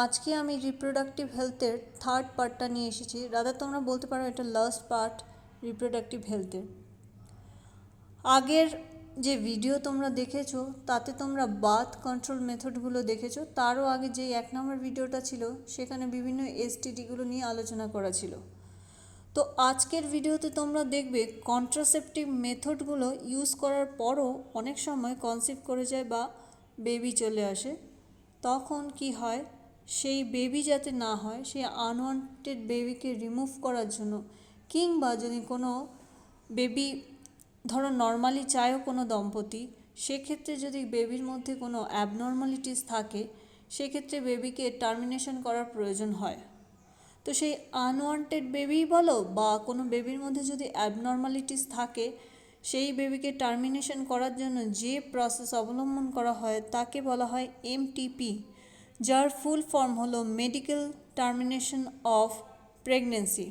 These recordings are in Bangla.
আজকে আমি রিপ্রোডাক্টিভ হেলথের থার্ড পার্টটা নিয়ে এসেছি। রাদার তোমরা বলতে পারো এটা লাস্ট পার্ট রিপ্রোডাক্টিভ হেলথের। আগের যে ভিডিও তোমরা দেখেছো তাতে তোমরা বার্থ কন্ট্রোল মেথডগুলো দেখেছো। তারও আগে যে 1 নম্বর ভিডিওটা ছিল সেখানে বিভিন্ন এসটিডিগুলো নিয়ে আলোচনা করা ছিল। তো আজকের ভিডিওতে তোমরা দেখবে কন্ট্রাসেপটিভ মেথডগুলো ইউজ করার পরও অনেক সময় কনসিভ করে যায় বা বেবি চলে আসে। তখন কি হয়, সেই বেবি যাতে না হয়, সেই আনওয়ান্টেড বেবিকে রিমুভ করার জন্য, কিংবা যদি কোনো বেবি ধরো নর্মালি চায়ও কোনো দম্পতি, সেক্ষেত্রে যদি বেবির মধ্যে কোনো অ্যাবনর্মালিটিস থাকে সেক্ষেত্রে বেবিকে টার্মিনেশন করার প্রয়োজন হয়। তো সেই আনওয়ান্টেড বেবি বলো বা কোনো বেবির মধ্যে যদি অ্যাবনর্মালিটিস থাকে, সেই বেবিকে টার্মিনেশন করার জন্য যে প্রসেস অবলম্বন করা হয় তাকে বলা হয় এমটিপি, যার ফুল ফর্ম হলো মেডিকেল টার্মিনেশন অফ প্রেগনেন্সি,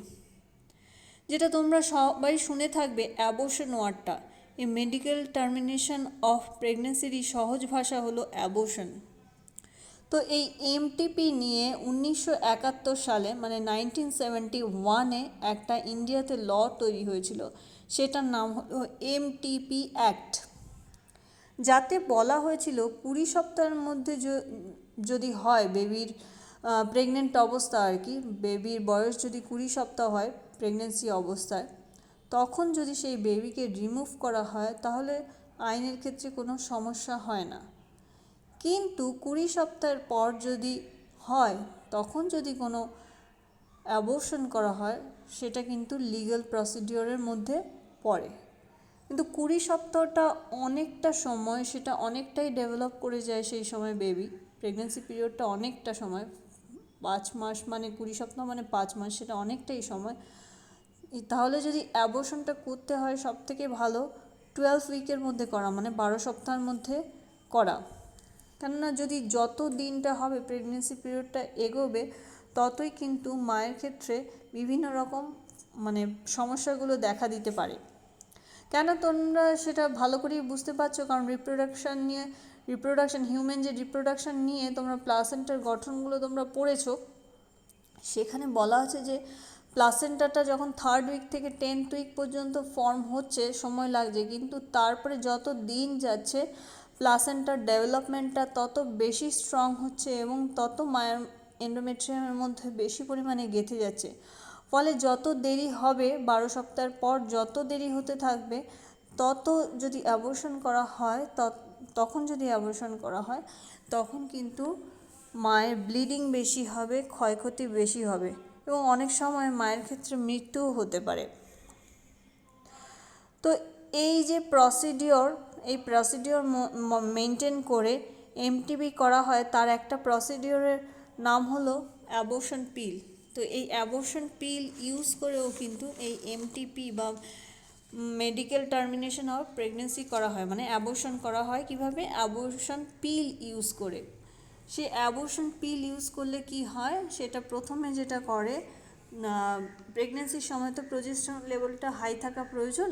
যেটা তোমরা সবাই শুনে থাকবে অ্যাবর্শন ওয়ার্ডটা। এই মেডিকেল টার্মিনেশন অফ প্রেগনেন্সিরই সহজ ভাষা হলো অ্যাবর্শন। তো এই এমটিপি নিয়ে 1971 সালে মানে 1971-এ একটা ইন্ডিয়াতে ল তৈরি হয়েছিল, সেটার নাম হলো এমটিপি অ্যাক্ট। যাতে বলা হয়েছিল 20 সপ্তাহের মধ্যে যদি হয় বেবির প্রেগনেন্ট অবস্থা আর কি, বেবির বয়স যদি 20 সপ্তাহ হয় প্রেগনেন্সি অবস্থায়, তখন যদি সেই বেবিকে রিমুভ করা হয় তাহলে আইনের ক্ষেত্রে কোনো সমস্যা হয় না। কিন্তু 20 সপ্তাহের পর যদি হয়, তখন যদি কোনো অ্যাবর্শন করা হয় সেটা কিন্তু লিগ্যাল প্রসিডিওরের মধ্যে পড়ে। কিন্তু 20 সপ্তাহটা অনেকটা সময়, সেটা অনেকটাই ডেভেলপ করে যায় সেই সময় বেবি। প্রেগনেন্সি পিরিয়ডটা অনেকটা সময়, 5 মাস মানে 20 সপ্তাহ মানে 5 মাস, সেটা অনেকটাই সময়। তাহলে যদি অ্যাবর্শনটা করতে হয় সব থেকে ভালো 12 উইকের মধ্যে করা, মানে 12 সপ্তাহের মধ্যে করা। কেননা যদি যত দিনটা হবে প্রেগনেন্সি পিরিয়ডটা এগোবে, ততই কিন্তু মায়ের ক্ষেত্রে বিভিন্ন রকম মানে সমস্যাগুলো দেখা দিতে পারে। কেন তোমরা সেটা ভালো করেই বুঝতে পারছো, কারণ রিপ্রোডাকশন হিউম্যান যে রিপ্রোডাকশন নিয়ে তোমরা প্লাসেন্টার গঠনগুলো তোমরা পড়েছো, সেখানে বলা আছে যে প্লাসেন্টাটা যখন 3rd উইক থেকে 10th উইক পর্যন্ত ফর্ম হচ্ছে সময় লাগছে, কিন্তু তারপরে যত দিন যাচ্ছে প্লাসেন্টার ডেভেলপমেন্টটা তত বেশি স্ট্রং হচ্ছে এবং তত মায়ের এন্ডোমেট্রিয়ামের মধ্যে বেশি পরিমাণে গেঁথে যাচ্ছে। ফলে যত দেরি হবে, 12 সপ্তাহের পর যত দেরি হতে থাকবে, তত যদি অ্যাবর্শন করা হয় তখন কিন্তু মায়ের ব্লিডিং বেশি হবে, ক্ষয়ক্ষতি বেশি হবে এবং অনেক সময় মায়ের ক্ষেত্রে মৃত্যুও হতে পারে। তো এই যে এই প্রসিডিওর মেনটেন করে এমটিপি করা হয়, তার একটা প্রসিডিওরের নাম হলো অ্যাবর্শন পিল। তো এই অ্যাবর্শন পিল ইউজ করেও কিন্তু এই এমটিপি বা মেডিকেল টার্মিনেশন অফ প্রেগনেন্সি করা হয়, মানে অ্যাবর্শন করা হয় কিভাবে, অ্যাবর্শন পিল ইউজ করে। সেই অ্যাবর্শন পিল ইউজ করলে কি হয়, সেটা প্রথমে যেটা করে, প্রেগনেন্সির সময় তো প্রজেস্টেরন লেভেলটা হাই থাকা প্রয়োজন,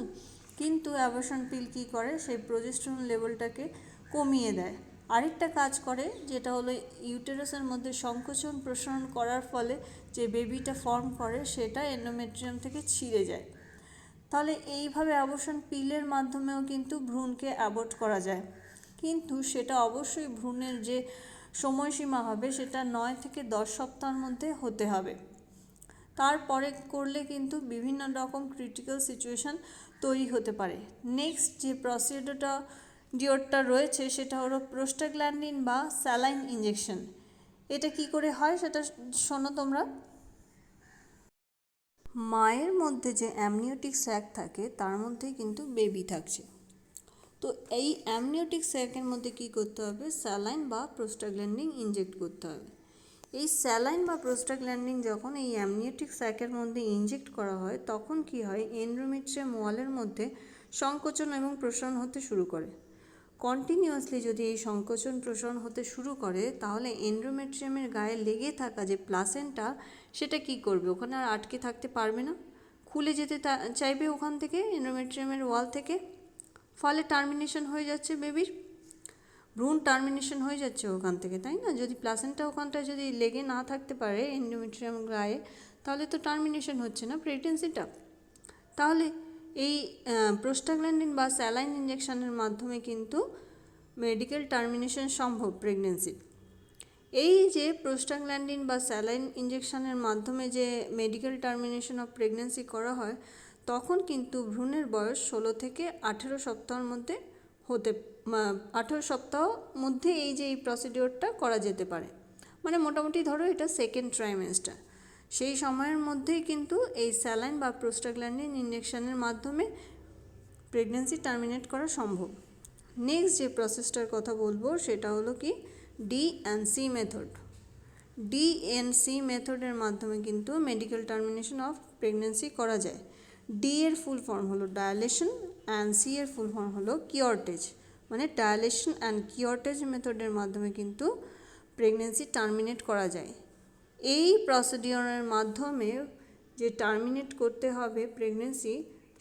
কিন্তু অ্যাবর্শন পিল কী করে, সেই প্রজেস্টেরন লেভেলটাকে কমিয়ে দেয়। আরেকটা কাজ করে যেটা হলো ইউটেরাসের মধ্যে সংকোচন প্রসারণ করার ফলে যে বেবিটা ফর্ম করে সেটা এন্ডোমেট্রিয়াম থেকে ছিঁড়ে যায়। তাহলে এইভাবে অ্যাবর্শন পিলের মাধ্যমেও কিন্তু ভ্রূণকে অ্যাবর্ট করা যায়, কিন্তু সেটা অবশ্যই ভ্রূণের যে সময়সীমা হবে সেটা 9 থেকে 10 সপ্তাহের মধ্যে হতে হবে। তারপরে করলে কিন্তু বিভিন্ন রকম ক্রিটিক্যাল সিচুয়েশান তৈরি হতে পারে। নেক্সট যে প্রসিডিওরটা রয়েছে সেটা হলো প্রোস্টাগ্ল্যান্ডিন বা স্যালাইন ইঞ্জেকশন। এটা কি করে হয় সেটা শোনো তোমরা। মায়ের মধ্যে যে অ্যামনিওটিক স্যাক থাকে তার মধ্যেই কিন্তু বেবি থাকছে। তো এই অ্যামনিওটিক স্যাকের মধ্যে কি করতে হবে, স্যালাইন বা প্রোস্টাগ্ল্যান্ডিন ইনজেক্ট করতে হবে। এই স্যালাইন বা প্রোস্টাগ্ল্যান্ডিন যখন এই অ্যামনিওটিক স্যাকের মধ্যে ইনজেক্ট করা হয়, তখন কি হয়, এন্ডোমেট্রিয়াম ওয়ালের মধ্যে সংকোচন এবং প্রসারণ হতে শুরু করে। কন্টিনিউয়াসলি যদি এই সংকোচন প্রসারণ হতে শুরু করে, তাহলে এন্ডোমেট্রিয়ামের গায়ে লেগে থাকা যে প্লাসেন্টা সেটা কি করবে, ওখানে আর আটকে থাকতে পারবে না, খুলে যেতে চাইবে ওখান থেকে, এন্ডোমেট্রিয়ামের ওয়াল থেকে। ফলে টার্মিনেশন হয়ে যাচ্ছে বেবির। ভ্রূণ টার্মিনেশন হয়ে যাচ্ছে ওখান থেকে, তাই না? যদি প্লাসেন্টা ওখানটায় যদি লেগে না থাকতে পারে এন্ডোমেট্রিয়াম গায়ে, তাহলে তো টার্মিনেশন হচ্ছে না প্রেগনেন্সিটা। তাহলে এই প্রোস্টাগ্ল্যান্ডিন বা স্যালাইন ইঞ্জেকশনের মাধ্যমে কিন্তু মেডিকেল টার্মিনেশন সম্ভব প্রেগনেন্সির। এই যে প্রোস্টাগ্ল্যান্ডিন বা স্যালাইন ইঞ্জেকশনের মাধ্যমে যে মেডিকেল টার্মিনেশন অফ প্রেগনেন্সি করা হয়, তখন কিন্তু ভ্রূণের বয়স 16 থেকে 18 সপ্তাহের মধ্যে 18 সপ্তাহ মধ্যে এই প্রসিডিওরটা করা যেতে পারে। মানে মোটামুটি ধরো এটা সেকেন্ড ট্রাইমেস্টার, সেই সময়ের মধ্যেই কিন্তু এই স্যালাইন বা প্রোস্টাগ্ল্যান্ডিন ইঞ্জেকশনের মাধ্যমে প্রেগনেন্সি টার্মিনেট করা সম্ভব। নেক্সট যে প্রসেসটার কথা বলবো সেটা হলো কি DNC মেথড। DNC মেথডের মাধ্যমে কিন্তু মেডিকেল টার্মিনেশন অফ প্রেগনেন্সি করা যায়। ডি এর ফুল ফর্ম হলো ডায়ালেশন অ্যান্ড সি এর ফুল ফর্ম হলো কিওরটেজ। মানে ডায়ালেশন অ্যান্ড কিওরটেজ মেথডের মাধ্যমে কিন্তু প্রেগনেন্সি টার্মিনেট করা যায়। এই প্রসিডিওরের মাধ্যমে যে টার্মিনেট করতে হবে প্রেগনেন্সি,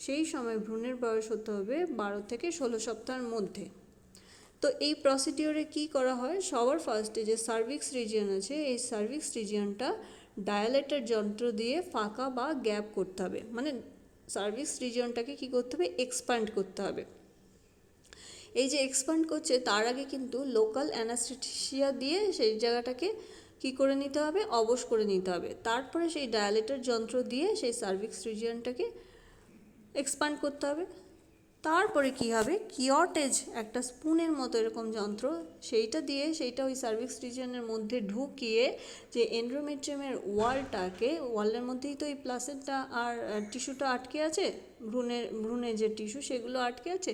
সেই সময় ভ্রূণের বয়স হতে হবে 12 থেকে 16 সপ্তাহের মধ্যে। তো এই প্রসিডিওরে কি করা হয়, সবার ফার্স্টে যে সার্ভিক্স রিজিয়ন আছে, এই সার্ভিক্স রিজিয়নটা ডায়ালেটের যন্ত্র দিয়ে ফাঁকা বা গ্যাপ করতে হবে। মানে সার্ভিক্স রিজিয়নটাকে কি করতে হবে, এক্সপ্যান্ড করতে হবে। এই যে এক্সপ্যান্ড করছে তার আগে কিন্তু লোকাল অ্যানাস্থেসিয়া দিয়ে সেই জায়গাটাকে কি করে নিতে হবে, অবশ করে নিতে হবে। তারপরে সেই ডায়ালেটের যন্ত্র দিয়ে সেই সার্ভিক্স রিজিয়নটাকে এক্সপ্যান্ড করতে হবে। তারপরে কি হবে, কিওরটেজ একটা স্পুনের মতো এরকম যন্ত্র, সেইটা দিয়ে সেইটা ওই সার্ভিক্স রিজিয়নের মধ্যে ঢুকিয়ে যে এন্ডোমেট্রিয়ামের ওয়ালের মধ্যেই তো এই প্লাসেন্টা আর টিস্যুটা আটকে আছে, ভ্রূণের যে টিস্যু সেগুলো আটকে আছে,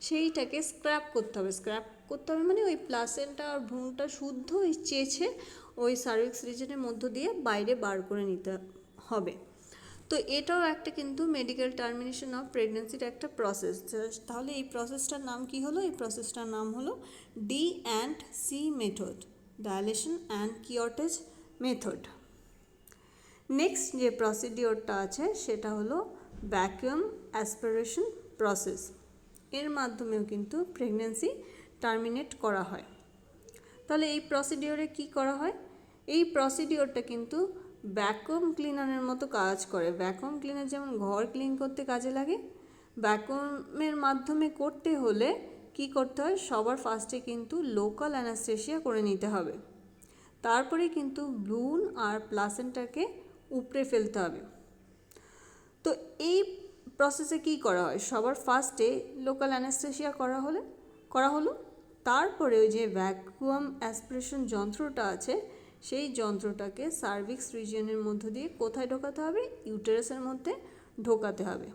সেইটাকে স্ক্র্যাপ করতে হবে। স্ক্র্যাপ করতে হবে মানে ওই প্লাসেন্টা আর ভ্রূণটা শুদ্ধ ওই চেছে ওই সার্ভিক্স রিজিয়নের মধ্য দিয়ে বাইরে বার করে নিতে হবে। তো এটাও একটা কিন্তু মেডিকেল টার্মিনেশন অফ প্রেগনেন্সির একটা প্রসেস। তাহলে এই প্রসেসটার নাম কি হলো, এই প্রসেসটার নাম হলো DNC method, dilation and curettage method. Next যে প্রসিডিওরটা আছে সেটা হলো ভ্যাকুয়াম অ্যাসপিরেশন প্রসেস। এর মাধ্যমেও কিন্তু প্রেগনেন্সি টার্মিনেট করা হয়। তাহলে এই প্রসিডিওরে কি করা হয়, এই প্রসিডিওরটা কিন্তু ভ্যাকুয়াম ক্লিনারের মতো কাজ করে। ভ্যাকুয়াম ক্লিনার যেমন ঘর ক্লিন করতে কাজে লাগে, ভ্যাকুয়ামের মাধ্যমে করতে হলে কি করতে হয়, সবার ফার্স্টে কিন্তু লোকাল অ্যানাস্থেসিয়া করে নিতে হবে। তারপরে কিন্তু ভ্রূণ আর প্লাসেন্টাকে উপড়ে ফেলতে হবে। তো এই প্রসেসে কি করা হয়, সবার ফার্স্টে লোকাল অ্যানাস্থেসিয়া করা হলো। তারপরে ওই যে ভ্যাকুয়াম অ্যাসপিরেশন যন্ত্রটা আছে, সেই যন্ত্রটাকে সার্ভিক্স রিজিয়নের মধ্য দিয়ে কোথায় ঢোকাতে হবে, ইউটেরাসের মধ্যে ঢোকাতে হবে।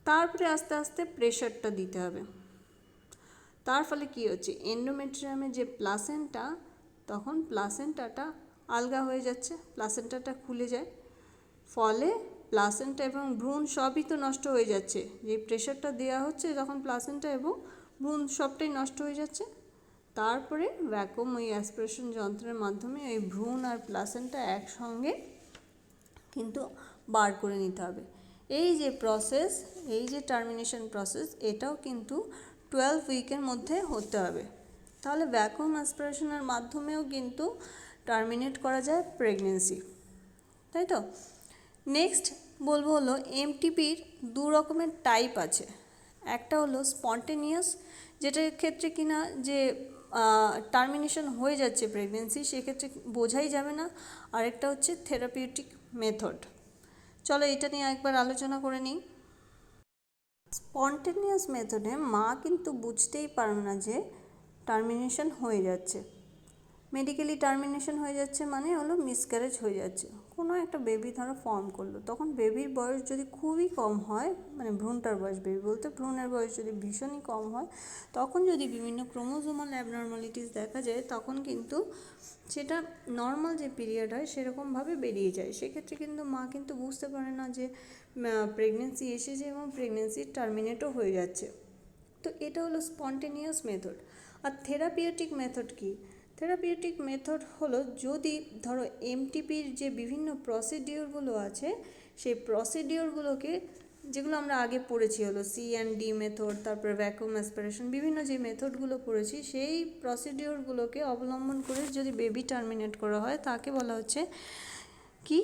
তারপরে আস্তে আস্তে প্রেশারটা দিতে হবে। তার ফলে কি হচ্ছে, এন্ডোমেট্রিয়ামের যে প্লাসেন্টা, তখন প্লাসেন্টাটা আলগা হয়ে যাচ্ছে, প্লাসেন্টাটা খুলে যায়। ফলে প্লাসেন্টা এবং ভ্রূণ সবই তো নষ্ট হয়ে যাচ্ছে। যে প্রেশারটা দেওয়া হচ্ছে তখন প্লাসেন্টা এবং ভ্রূণ সবটাই নষ্ট হয়ে যাচ্ছে। তারপরে ভ্যাকুয়াম ওই অ্যাসপিরেশন যন্ত্রের মাধ্যমে ওই ভ্রূণ আর প্লাসেন্টা একসঙ্গে কিন্তু বার করে নিতে হবে। এই যে প্রসেস, এই যে টার্মিনেশন প্রসেস, এটাও কিন্তু 12 উইকের মধ্যে হতে হবে। তাহলে ভ্যাকুয়াম অ্যাসপিরেশনের মাধ্যমেও কিন্তু টার্মিনেট করা যায় প্রেগনেন্সি, তাই তো? নেক্সট বলবো হলো এমটিপির দু রকমের টাইপ আছে। একটা হলো স্পন্টেনিয়াস, যেটার ক্ষেত্রে কিনা যে টার্মিনেশন হয়ে যাচ্ছে প্রেগনেন্সি, সেক্ষেত্রে বোঝাই যাবে না। আরেকটা হচ্ছে থেরাপিউটিক মেথড। চলো এটা নিয়ে একবার আলোচনা করে নিই। স্পন্টেনিয়াস মেথডে মা কিন্তু বুঝতেই পারবে না যে টার্মিনেশন হয়ে যাচ্ছে। মেডিকেলি টার্মিনেশন হয়ে যাচ্ছে মানে হলো মিসক্যারেজ হয়ে যাচ্ছে। কোনো একটা বেবি ধরো ফর্ম করলো, তখন বেবির বয়স যদি খুবই কম হয়, মানে ভ্রূণটার বয়স, বেবি বলতে ভ্রূণের বয়স যদি ভীষণই কম হয়, তখন যদি বিভিন্ন ক্রোমোজোমাল অ্যাবনর্মালিটিস দেখা যায়, তখন কিন্তু সেটা নর্মাল যে পিরিয়ড হয় সেরকমভাবে বেরিয়ে যায়। সেক্ষেত্রে কিন্তু মা কিন্তু বুঝতে পারে না যে প্রেগনেন্সি এসেছে এবং প্রেগনেন্সি টার্মিনেটও হয়ে যাচ্ছে। তো এটা হলো স্পন্টেনিয়াস মেথড। আর থেরাপিউটিক মেথড কি, থেরাপিউটিক মেথড হলো যদি ধরো এমটিপির যে বিভিন্ন প্রসিডিওরগুলো আছে, সেই প্রসিডিওরগুলোকে যেগুলো আমরা আগে পড়েছি হলো C&D মেথড, তারপরে ভ্যাকুয়াম অ্যাসপিরেশন, বিভিন্ন যে মেথডগুলো পড়েছি সেই প্রসিডিওরগুলোকে অবলম্বন করে যদি বেবি টার্মিনেট করা হয় তাকে বলা হচ্ছে কি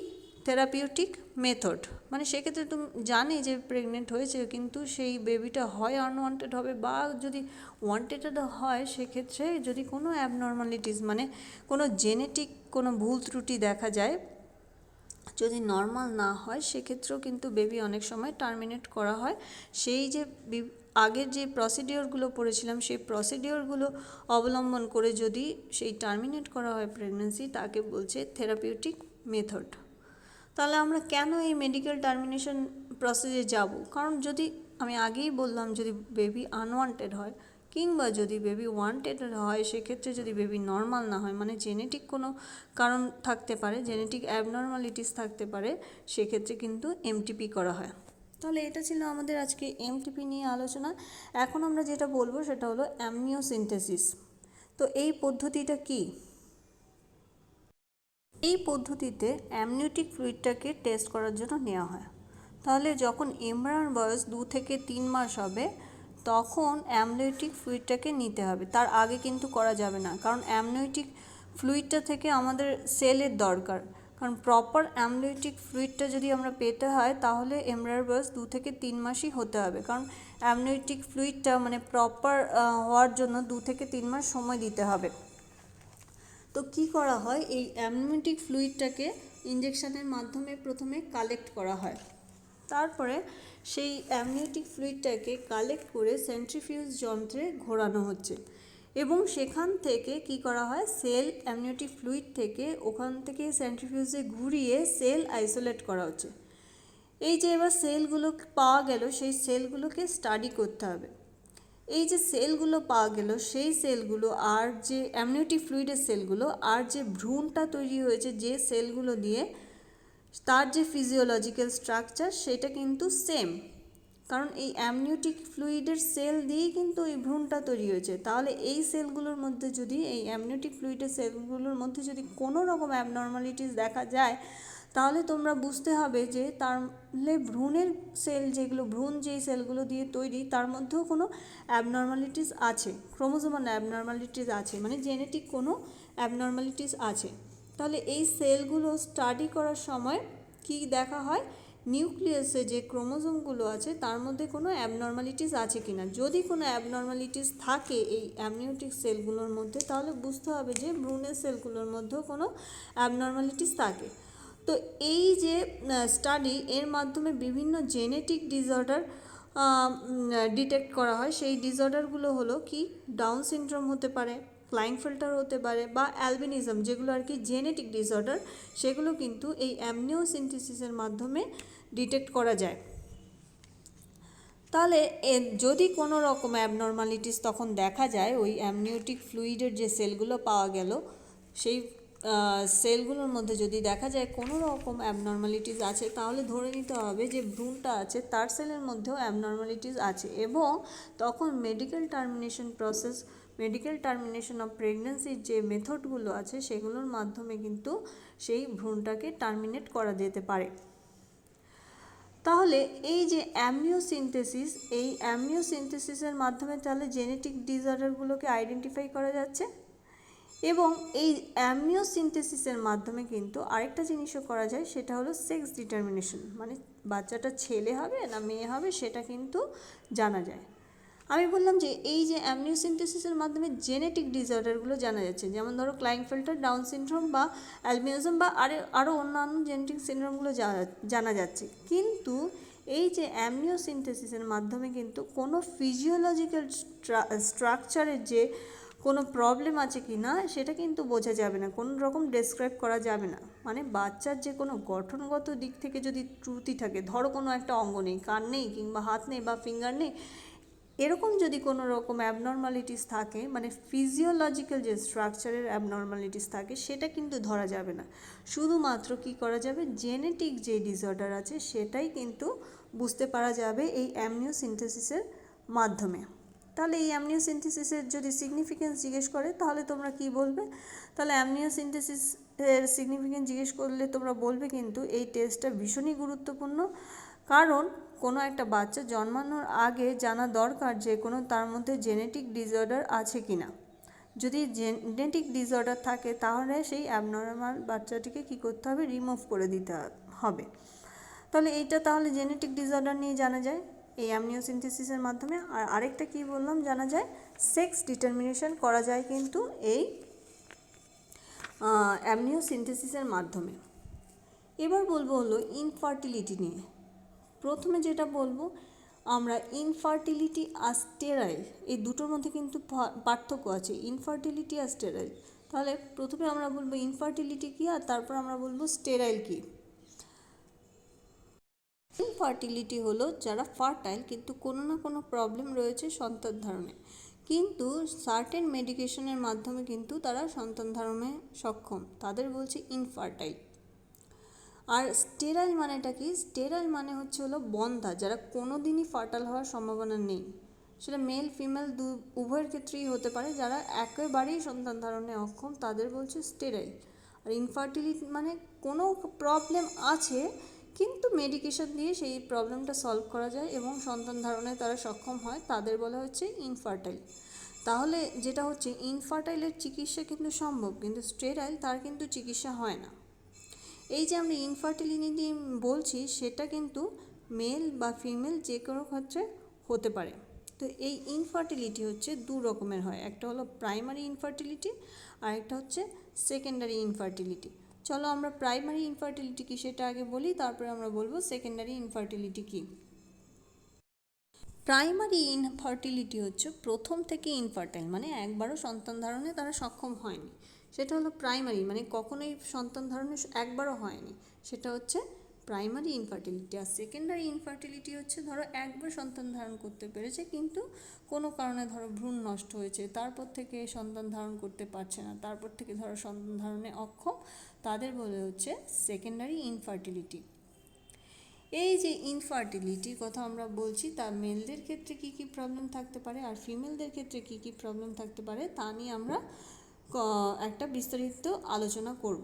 থেরাপিউটিক মেথড। মানে সেক্ষেত্রে তুমি জানি যে প্রেগনেন্ট হয়েছে কিন্তু সেই বেবিটা হয় আনওয়ান্টেড হবে বা যদি ওয়ান্টেড হয়, সেক্ষেত্রে যদি কোনো অ্যাবনর্মালিটিস মানে কোনো জেনেটিক কোনো ভুল ত্রুটি দেখা যায়, যদি নর্মাল না হয়, সেক্ষেত্রেও কিন্তু বেবি অনেক সময় টার্মিনেট করা হয়। সেই যে আগের যে প্রসিডিওরগুলো পড়েছিলাম সেই প্রসিডিওরগুলো অবলম্বন করে যদি সেই টার্মিনেট করা হয় প্রেগনেন্সি, তাকে বলছে থেরাপিউটিক মেথড। তাহলে আমরা কেন এই মেডিকেল টার্মিনেশন প্রসেসে যাব? কারণ যদি আমি আগেই বললাম, যদি বেবি আনওয়ান্টেড হয় কিংবা যদি বেবি ওয়ান্টেড হয়, সেক্ষেত্রে যদি বেবি নর্মাল না হয়, মানে জেনেটিক কোনো কারণ থাকতে পারে, জেনেটিক অ্যাবনর্মালিটিস থাকতে পারে, সেক্ষেত্রে কিন্তু এমটিপি করা হয়। তাহলে এটা ছিল আমাদের আজকে এমটিপি নিয়ে আলোচনা। এখন আমরা যেটা বলবো সেটা হলো অ্যামনিওসিনথেসিস। তো এই পদ্ধতিটা কি? এই পদ্ধতিতে অ্যামনিওটিক ফ্লুইডটাকে টেস্ট করার জন্য নেওয়া হয়। তাহলে যখন এমব্রায়োর বয়স 2 থেকে 3 মাস হবে, তখন অ্যামনিওটিক ফ্লুইডটাকে নিতে হবে। তার আগে কিন্তু করা যাবে না, কারণ অ্যামনিওটিক ফ্লুইডটা থেকে আমাদের সেলের দরকার। কারণ প্রপার অ্যামনিওটিক ফ্লুইডটা যদি আমরা পেতে হয়, তাহলে এমব্রায়োর বয়স 2 থেকে 3 মাসই হতে হবে। কারণ অ্যামনিওটিক ফ্লুইডটা মানে প্রপার হওয়ার জন্য 2 থেকে 3 মাস সময় দিতে হবে। তো কি করা হয়, এই অ্যামনিওটিক ফ্লুইডটাকে ইঞ্জেকশনের মাধ্যমে প্রথমে কালেক্ট করা হয়। তারপরে সেই অ্যামনিওটিক ফ্লুইডটাকে কালেক্ট করে সেন্ট্রিফিউজ যন্ত্রে ঘোরানো হচ্ছে এবং সেখান থেকে কি করা হয়, সেল অ্যামনিওটিক ফ্লুইড থেকে ওখান থেকে সেন্ট্রিফিউজে ঘুরিয়ে সেল আইসোলেট করা হচ্ছে। এই যে এবার সেলগুলো পাওয়া গেল, সেই সেলগুলোকে স্টাডি করতে হবে। এই যে সেলগুলো পাওয়া গেল, সেই সেলগুলো আর যে অ্যামনিওটিক ফ্লুইডের সেলগুলো আর যে ভ্রূণটা তৈরি হয়েছে যে সেলগুলো দিয়ে, তার যে ফিজিওলজিক্যাল স্ট্রাকচার সেটা কিন্তু সেম। কারণ এই অ্যামনিওটিক ফ্লুইডের সেল দিয়েই কিন্তু এই ভ্রূণটা তৈরি হয়েছে। তাহলে এই সেলগুলোর মধ্যে যদি, এই অ্যামনিওটিক ফ্লুইডের সেলগুলোর মধ্যে যদি কোনো রকম অ্যাবনর্মালিটিস দেখা যায়, তাহলে তোমরা বুঝতে হবে যে তাহলে ভ্রূণের সেল যেগুলো, ভ্রূণ যেই সেলগুলো দিয়ে তৈরি, তার মধ্যেও কোনো অ্যাবনর্মালিটিস আছে, ক্রোমোজোমাল অ্যাবনর্মালিটিস আছে, মানে জেনেটিক কোনো অ্যাবনর্মালিটিস আছে। তাহলে এই সেলগুলো স্টাডি করার সময় কি দেখা হয়, নিউক্লিয়াসে যে ক্রোমোজোমগুলো আছে তার মধ্যে কোনো অ্যাবনর্মালিটিস আছে কিনা। যদি কোনো অ্যাবনর্মালিটিস থাকে এই অ্যামনিওটিক সেলগুলোর মধ্যে, তাহলে বুঝতে হবে যে ভ্রূণের সেলগুলোর মধ্যেও কোনো অ্যাবনর্মালিটিস থাকে। তো এই যে স্টাডি, এর মাধ্যমে বিভিন্ন জেনেটিক ডিসঅর্ডার ডিটেক্ট করা হয়। সেই ডিসঅর্ডারগুলো হলো কি, ডাউন সিনড্রোম হতে পারে, ক্লাইনফেল্টার হতে পারে, বা অ্যালবিনিজম, যেগুলো আর কি জেনেটিক ডিসঅর্ডার, সেগুলো কিন্তু এই অ্যামনিওসিনথেসিসের মাধ্যমে ডিটেক্ট করা যায়। তাহলে যদি কোনো রকম অ্যাবনর্মালিটিস তখন দেখা যায়, ওই অ্যামনিওটিক ফ্লুইডের যে সেলগুলো পাওয়া গেল, সেই সেলগুলোর মধ্যে যদি দেখা যায় কোনো রকম অ্যাবনর্মালিটিস আছে, তাহলে ধরে নিতে হবে যে ভ্রূণটা আছে তার সেলের মধ্যেও অ্যাবনর্মালিটিস আছে, এবং তখন medical termination process, medical termination of প্রেগনেন্সির যে মেথডগুলো আছে সেগুলোর মাধ্যমে কিন্তু সেই ভ্রূণটাকে টার্মিনেট করা যেতে পারে। তাহলে এই যে অ্যামনিওসিনথেসিস, এই অ্যামনিওসিনথেসিসের মাধ্যমে তাহলে জেনেটিক ডিসঅর্ডারগুলোকে আইডেন্টিফাই করা যাচ্ছে। এবং এই অ্যামনিওসিনথেসিসের মাধ্যমে কিন্তু আরেকটা জিনিসও করা যায়, সেটা হলো সেক্স ডিটারমিনেশন, মানে বাচ্চাটা ছেলে হবে না মেয়ে হবে সেটা কিন্তু জানা যায়। আমি বললাম যে এই যে অ্যামনিওসিনথেসিসের মাধ্যমে জেনেটিক ডিসঅর্ডারগুলো জানা যাচ্ছে, যেমন ধরো ক্লাইনফেল্টার, ডাউন সিনড্রোম বা অ্যালবিনিজম বা আরও অন্যান্য জেনেটিক সিনড্রোমগুলো জানা যাচ্ছে। কিন্তু এই যে অ্যামনিওসিনথেসিসের মাধ্যমে কিন্তু কোনো ফিজিওলজিক্যাল স্ট্রাকচারের যে কোনো প্রবলেম আছে কি না সেটা কিন্তু বোঝা যাবে না, কোনো রকম ডেসক্রাইব করা যাবে না। মানে বাচ্চার যে কোনো গঠনগত দিক থেকে যদি ত্রুটি থাকে, ধরো কোনো একটা অঙ্গ নেই, কান নেই কিংবা হাত নেই বা ফিঙ্গার নেই, এরকম যদি কোনো রকম অ্যাবনর্মালিটিস থাকে, মানে ফিজিওলজিক্যাল যে স্ট্রাকচারের অ্যাবনর্মালিটিস থাকে, সেটা কিন্তু ধরা যাবে না। শুধুমাত্র কি করা যাবে, জেনেটিক যে ডিসঅর্ডার আছে সেটাই কিন্তু বুঝতে পারা যাবে এই অ্যামনিওসিনথেসিসের মাধ্যমে। তাহলে এই অ্যামনিওসিনথেসিসের যদি সিগনিফিকেন্স জিজ্ঞেস করে, তাহলে তোমরা কি বলবে? তাহলে অ্যামনিওসিনথেসিসের সিগনিফিকেন্স জিজ্ঞেস করলে তোমরা বলবে কিন্তু এই টেস্টটা ভীষণই গুরুত্বপূর্ণ, কারণ কোনো একটা বাচ্চা জন্মানোর আগে জানা দরকার যে কোনো তার মধ্যে জেনেটিক ডিসঅর্ডার আছে কি না। যদি জেনেটিক ডিসঅর্ডার থাকে তাহলে সেই অ্যাবনর্মাল বাচ্চাটিকে কী করতে হবে, রিমুভ করে দিতে হবে। তাহলে এইটা তাহলে জেনেটিক ডিসঅর্ডার নিয়ে জানা যায় এই অ্যামনিওসিনথেসিসের মাধ্যমে। আর আরেকটা কী বললাম, জানা যায় সেক্স ডিটারমিনেশন করা যায় কিন্তু এই অ্যামনিওসিনথেসিসের মাধ্যমে। এবার বলবো হলো ইনফার্টিলিটি নিয়ে। প্রথমে যেটা বলবো আমরা, ইনফার্টিলিটি আর স্টেরাইল এই দুটোর মধ্যে কিন্তু পার্থক্য আছে, ইনফার্টিলিটি আর স্টেরাইল। তাহলে প্রথমে আমরা বলবো ইনফার্টিলিটি কী, আর তারপর আমরা বলবো স্টেরাইল কী। ইনফার্টিলিটি হলো যারা ফার্টাইল কিন্তু কোনো না কোনো প্রবলেম রয়েছে সন্তান ধারণে, কিন্তু সার্টেন মেডিকেশনের মাধ্যমে কিন্তু তারা সন্তান ধারণে সক্ষম, তাদের বলছে ইনফার্টাইল। আর স্টেরাইল মানেটা কি, স্টেরাইল মানে হচ্ছে হলো বন্ধা, যারা কোনো দিনই ফার্টাইল হওয়ার সম্ভাবনা নেই, সেটা মেল ফিমেল উভয়ের ক্ষেত্রেই হতে পারে, যারা একেবারেই সন্তান ধারণে অক্ষম তাদের বলছে স্টেরাইল। আর ইনফার্টিলিটি মানে কোনো প্রবলেম আছে কিন্তু মেডিকেশন দিয়ে সেই প্রবলেমটা সলভ করা যায় এবং সন্তান ধারণে তারা সক্ষম হয়, তাদের বলা হচ্ছে ইনফার্টাইল। তাহলে যেটা হচ্ছে, ইনফার্টাইলের চিকিৎসা কিন্তু সম্ভব, কিন্তু স্টেরাইল তার কিন্তু চিকিৎসা হয় না। এই যে আমরা ইনফার্টিলিটি বলছি সেটা কিন্তু মেল বা ফিমেল যে কোনো ক্ষেত্রে হতে পারে। তো এই ইনফার্টিলিটি হচ্ছে দু রকমের হয়, একটা হলো প্রাইমারি ইনফার্টিলিটি আর একটা হচ্ছে সেকেন্ডারি ইনফার্টিলিটি। চলো আমরা প্রাইমারি ইনফার্টিলিটি কী সেটা আগে বলি, তারপরে আমরা বলবো সেকেন্ডারি ইনফার্টিলিটি কী। প্রাইমারি ইনফার্টিলিটি হচ্ছে প্রথম থেকে ইনফার্টাইল, মানে একবারও সন্তান ধারণে তারা সক্ষম হয়নি, সেটা হলো প্রাইমারি, মানে কখনোই সন্তান ধারণে একবারও হয়নি, সেটা হচ্ছে প্রাইমারি ইনফার্টিলিটি। আর সেকেন্ডারি ইনফার্টিলিটি হচ্ছে ধরো একবার সন্তান ধারণ করতে পেরেছে কিন্তু কোনো কারণে ধরো ভ্রূণ নষ্ট হয়েছে, তারপর থেকে সন্তান ধারণ করতে পারছে না, তারপর থেকে ধরো সন্তান ধারণে অক্ষম, তাদের বলে হচ্ছে সেকেন্ডারি ইনফার্টিলিটি। এই যে ইনফার্টিলিটির কথা আমরা বলছি, তা মেলদের ক্ষেত্রে কী কী প্রবলেম থাকতে পারে আর ফিমেলদের ক্ষেত্রে কী কী প্রবলেম থাকতে পারে তা নিয়ে আমরা একটা বিস্তারিত আলোচনা করব।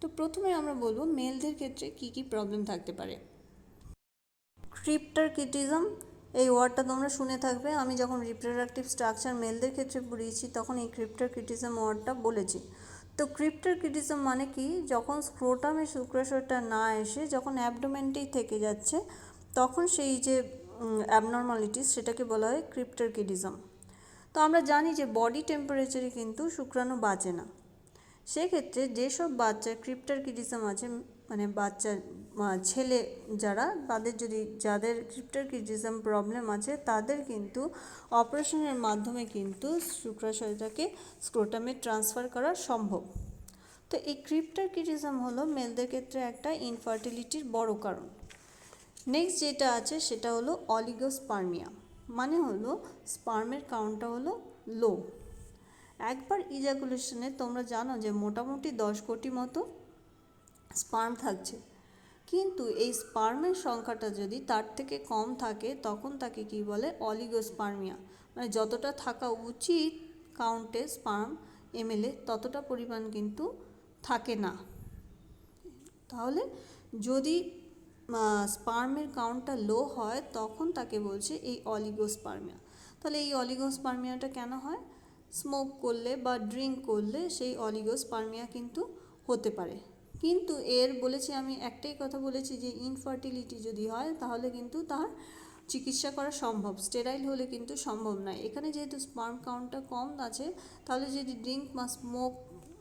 তো প্রথমে আমরা বলবো মেলদের ক্ষেত্রে কী কী প্রবলেম থাকতে পারে। ক্রিপ্টারকিটিজম, এই ওয়ার্ডটা তোমরা শুনে থাকবে, আমি যখন রিপ্রোডাক্টিভ স্ট্রাকচার মেলদের ক্ষেত্রে পড়িয়েছি তখন এই ক্রিপ্টারকিটিজম ওয়ার্ডটা বলেছি। তো ক্রিপ্টারকিটিজম মানে কি, যখন স্ক্রোটামে শুক্রাশয়টা না এসে যখন অ্যাবডোমেনটাই থেকে যাচ্ছে তখন সেই যে অ্যাবনর্মালিটিস সেটাকে বলা হয় ক্রিপ্টারকিটিজম। তো আমরা জানি যে বডি টেম্পারেচারে কিন্তু শুক্রাণু বাঁচে না, সেক্ষেত্রে যেসব বাচ্চার ক্রিপ্টারকিটিজম আছে, মানে বাচ্চা ছেলে যারা, তাদের যাদের ক্রিপ্টারকিটিজম প্রবলেম আছে তাদের কিন্তু অপারেশনের মাধ্যমে কিন্তু শুক্রাশয়টাকে স্ক্রোটামে ট্রান্সফার করা সম্ভব। তো এই ক্রিপ্টারকিটিজম হলো মেলদের ক্ষেত্রে একটা ইনফার্টিলিটির বড় কারণ। নেক্সট যেটা আছে সেটা হলো অলিগোস্পার্মিয়া, মানে হলো স্পার্মের কাউন্টটা হলো লো। একবার ইজাকুলেশনে তোমরা জানো যে মোটামুটি 10 কোটি মতো স্পার্ম থাকছে, কিন্তু এই স্পার্মের সংখ্যাটা যদি তার থেকে কম থাকে তখন তাকে কি বলে, অলিগোস্পার্মিয়া, মানে যতটা থাকা উচিত কাউন্টে স্পার্ম এমএলএ ততটা পরিমাণ কিন্তু থাকে না। তাহলে যদি স্পার্মের কাউন্টটা লো হয় তখন তাকে বলছে এই অলিগোস্পার্মিয়া। তাহলে এই অলিগোস্পার্মিয়াটা কেন হয়, স্মোক করলে বা ড্রিঙ্ক করলে সেই অলিগোস্পার্মিয়া কিন্তু হতে পারে। কিন্তু এর বলেছি আমি একটাই কথা বলেছি যে ইনফার্টিলিটি যদি হয় তাহলে কিন্তু তার চিকিৎসা করা সম্ভব, স্টেরাইল হলে কিন্তু সম্ভব নয়। এখানে যেহেতু স্পার্ম কাউন্টটা কম আছে, তাহলে যদি ড্রিঙ্ক বা স্মোক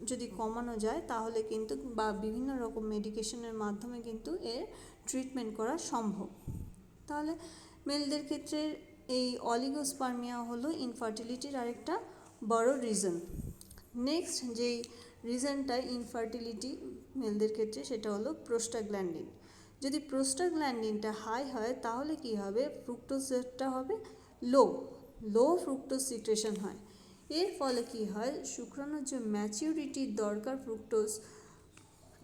যদি কমানো যায় তাহলে কিন্তু বা বিভিন্ন রকম মেডিকেশনের মাধ্যমে কিন্তু এর ট্রিটমেন্ট করা সম্ভব। তাহলে মেলদের ক্ষেত্রে এই অলিগোস্পার্মিয়া হলো ইনফার্টিলিটির আরেকটা বড় রিজন। নেক্সট যেই রিজনটা ইনফার্টিলিটি মেলদের ক্ষেত্রে সেটা হলো প্রোস্টাগ্ল্যান্ডিন। যদি প্রোস্টাগ্ল্যান্ডিনটা হাই হয় তাহলে কি হবে, ফ্রুক্টোজটা হবে লো ফ্রুক্টোজ সিক্রেশন হয়। এর ফলে কি হয়, শুক্রাণুর যে ম্যাচিউরিটির দরকার ফ্রুক্টোজ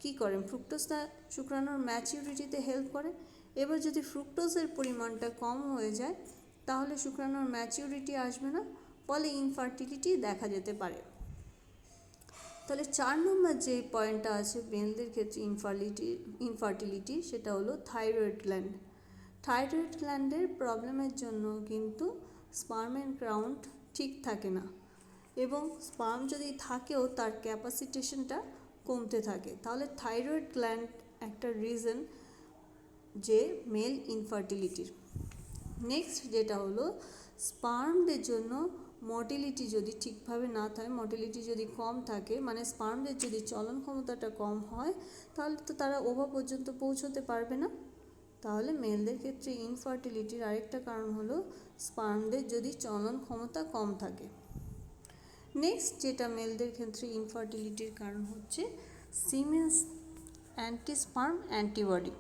কী করেন, ফ্রুক্টোজটা শুক্রাণুর ম্যাচিউরিটিতে হেল্প করে। এবার যদি ফ্রুক্টোজের পরিমাণটা কম হয়ে যায় তাহলে শুক্রাণুর ম্যাচিউরিটি আসবে না, ফলে ইনফার্টিলিটি দেখা যেতে পারে। তাহলে 4 নম্বর যে পয়েন্টটা আছে মেলদের ক্ষেত্রে ইনফার্টিলিটি সেটা হলো থাইরয়েড গ্ল্যান্ড। থাইরয়েড গ্ল্যান্ডের প্রবলেমের জন্য কিন্তু স্পার্মের কাউন্ট ঠিক থাকে না, এবং স্পার্ম যদি থাকেও তার ক্যাপাসিটেশনটা কমতে থাকে। তাহলে থাইরয়েড গ্ল্যান্ড একটা রিজন যে মেল ইনফার্টিলিটির। নেক্সট যেটা হলো, স্পার্মদের জন্য মর্টিলিটি যদি ঠিকভাবে না থাকে, মর্টিলিটি যদি কম থাকে, মানে স্পার্মদের যদি চলন ক্ষমতাটা কম হয়, তাহলে তো তারা ওভা পর্যন্ত পৌঁছতে পারবে না। তাহলে মেলদের ক্ষেত্রে ইনফার্টিলিটির আরেকটা কারণ হলো স্পার্মদের যদি চলন ক্ষমতা কম থাকে। নেক্সট যেটা মেলদের ক্ষেত্রে ইনফার্টিলিটির কারণ হচ্ছে সিমেন্স অ্যান্টিস্পার্ম অ্যান্টিবডি।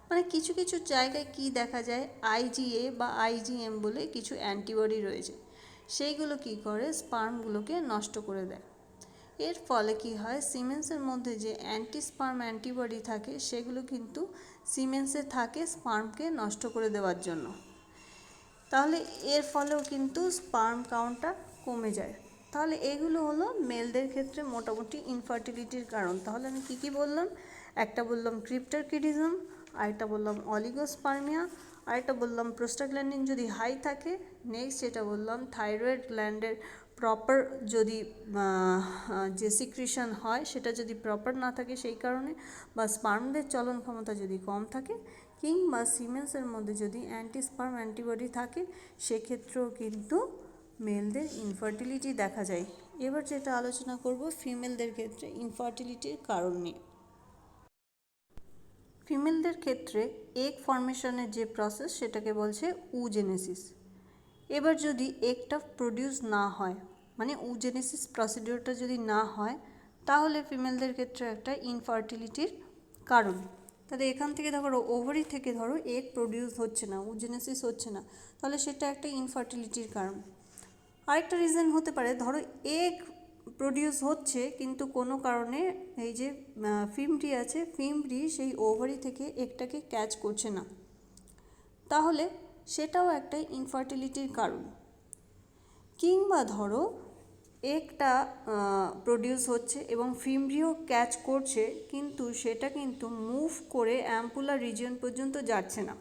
মানে কিছু কিছু জায়গায় কি দেখা যায়, আইজিএ বা আইজিএম বলে কিছু অ্যান্টিবডি রয়েছে, সেইগুলো কি করে স্পার্মগুলোকে নষ্ট করে দেয়। এর ফলে কি হয়, সিমেন্সের মধ্যে যে অ্যান্টিস্পার্ম অ্যান্টিবডি থাকে সেগুলো কিন্তু সিমেন্সে থাকে স্পার্মকে নষ্ট করে দেওয়ার জন্য। তাহলে এর ফলেও কিন্তু স্পার্ম কাউন্টটা কমে যায়। তাহলে এগুলো হলো মেলদের ক্ষেত্রে মোটামুটি ইনফার্টিলিটির কারণ। তাহলে আমি কি বললাম, একটা বললাম ক্রিপ্টারকিডিজম, আরেকটা বললাম অলিগোস্পার্মিয়া, আরেকটা বললাম প্রোস্টাগ্ল্যান্ডিন যদি হাই থাকে, নেক্সট যেটা বললাম থাইরয়েড গ্ল্যান্ডের প্রপার যদি যে সিক্রিশন হয় সেটা যদি প্রপার না থাকে সেই কারণে, বা স্পার্মদের চলন ক্ষমতা যদি কম থাকে, কিংবা সিমেন্সের মধ্যে যদি অ্যান্টিস্পার্ম অ্যান্টিবডি থাকে, সেক্ষেত্রেও কিন্তু মেলদের ইনফার্টিলিটি দেখা যায়। এবার যেটা আলোচনা করব ফিমেলদের ক্ষেত্রে ইনফার্টিলিটির কারণ নিয়ে। ফিমেলদের ক্ষেত্রে এগ ফর্মেশনের যে প্রসেস সেটাকে বলছে উজেনেসিস। এবার যদি এগটা প্রডিউস না হয়, মানে উজেনেসিস প্রসিডিওরটা যদি না হয়, তাহলে ফিমেলদের ক্ষেত্রে একটা ইনফার্টিলিটির কারণ। তাহলে এখান থেকে ধরো ওভারি থেকে ধরো এগ প্রডিউস হচ্ছে না, উজেনেসিস হচ্ছে না, তাহলে সেটা একটা ইনফার্টিলিটির কারণ। আরেকটা রিজন হতে পারে, ধরো এগ প্রডিউস হচ্ছে কিন্তু কোনো কারণে এই যে ফিমটি আছে, ফিমটি সেই ওভারি থেকে এগটাকে ক্যাচ করছে না, তাহলে সেটাও একটা ইনফার্টিলিটির কারণ। কিংবা ধরো এগটা প্রডিউস হচ্ছে এবং ফিমরিও ক্যাচ করছে, কিন্তু সেটা কিন্তু মুভ করে অ্যাম্পুলার রিজিয়ন পর্যন্ত যাচ্ছে না।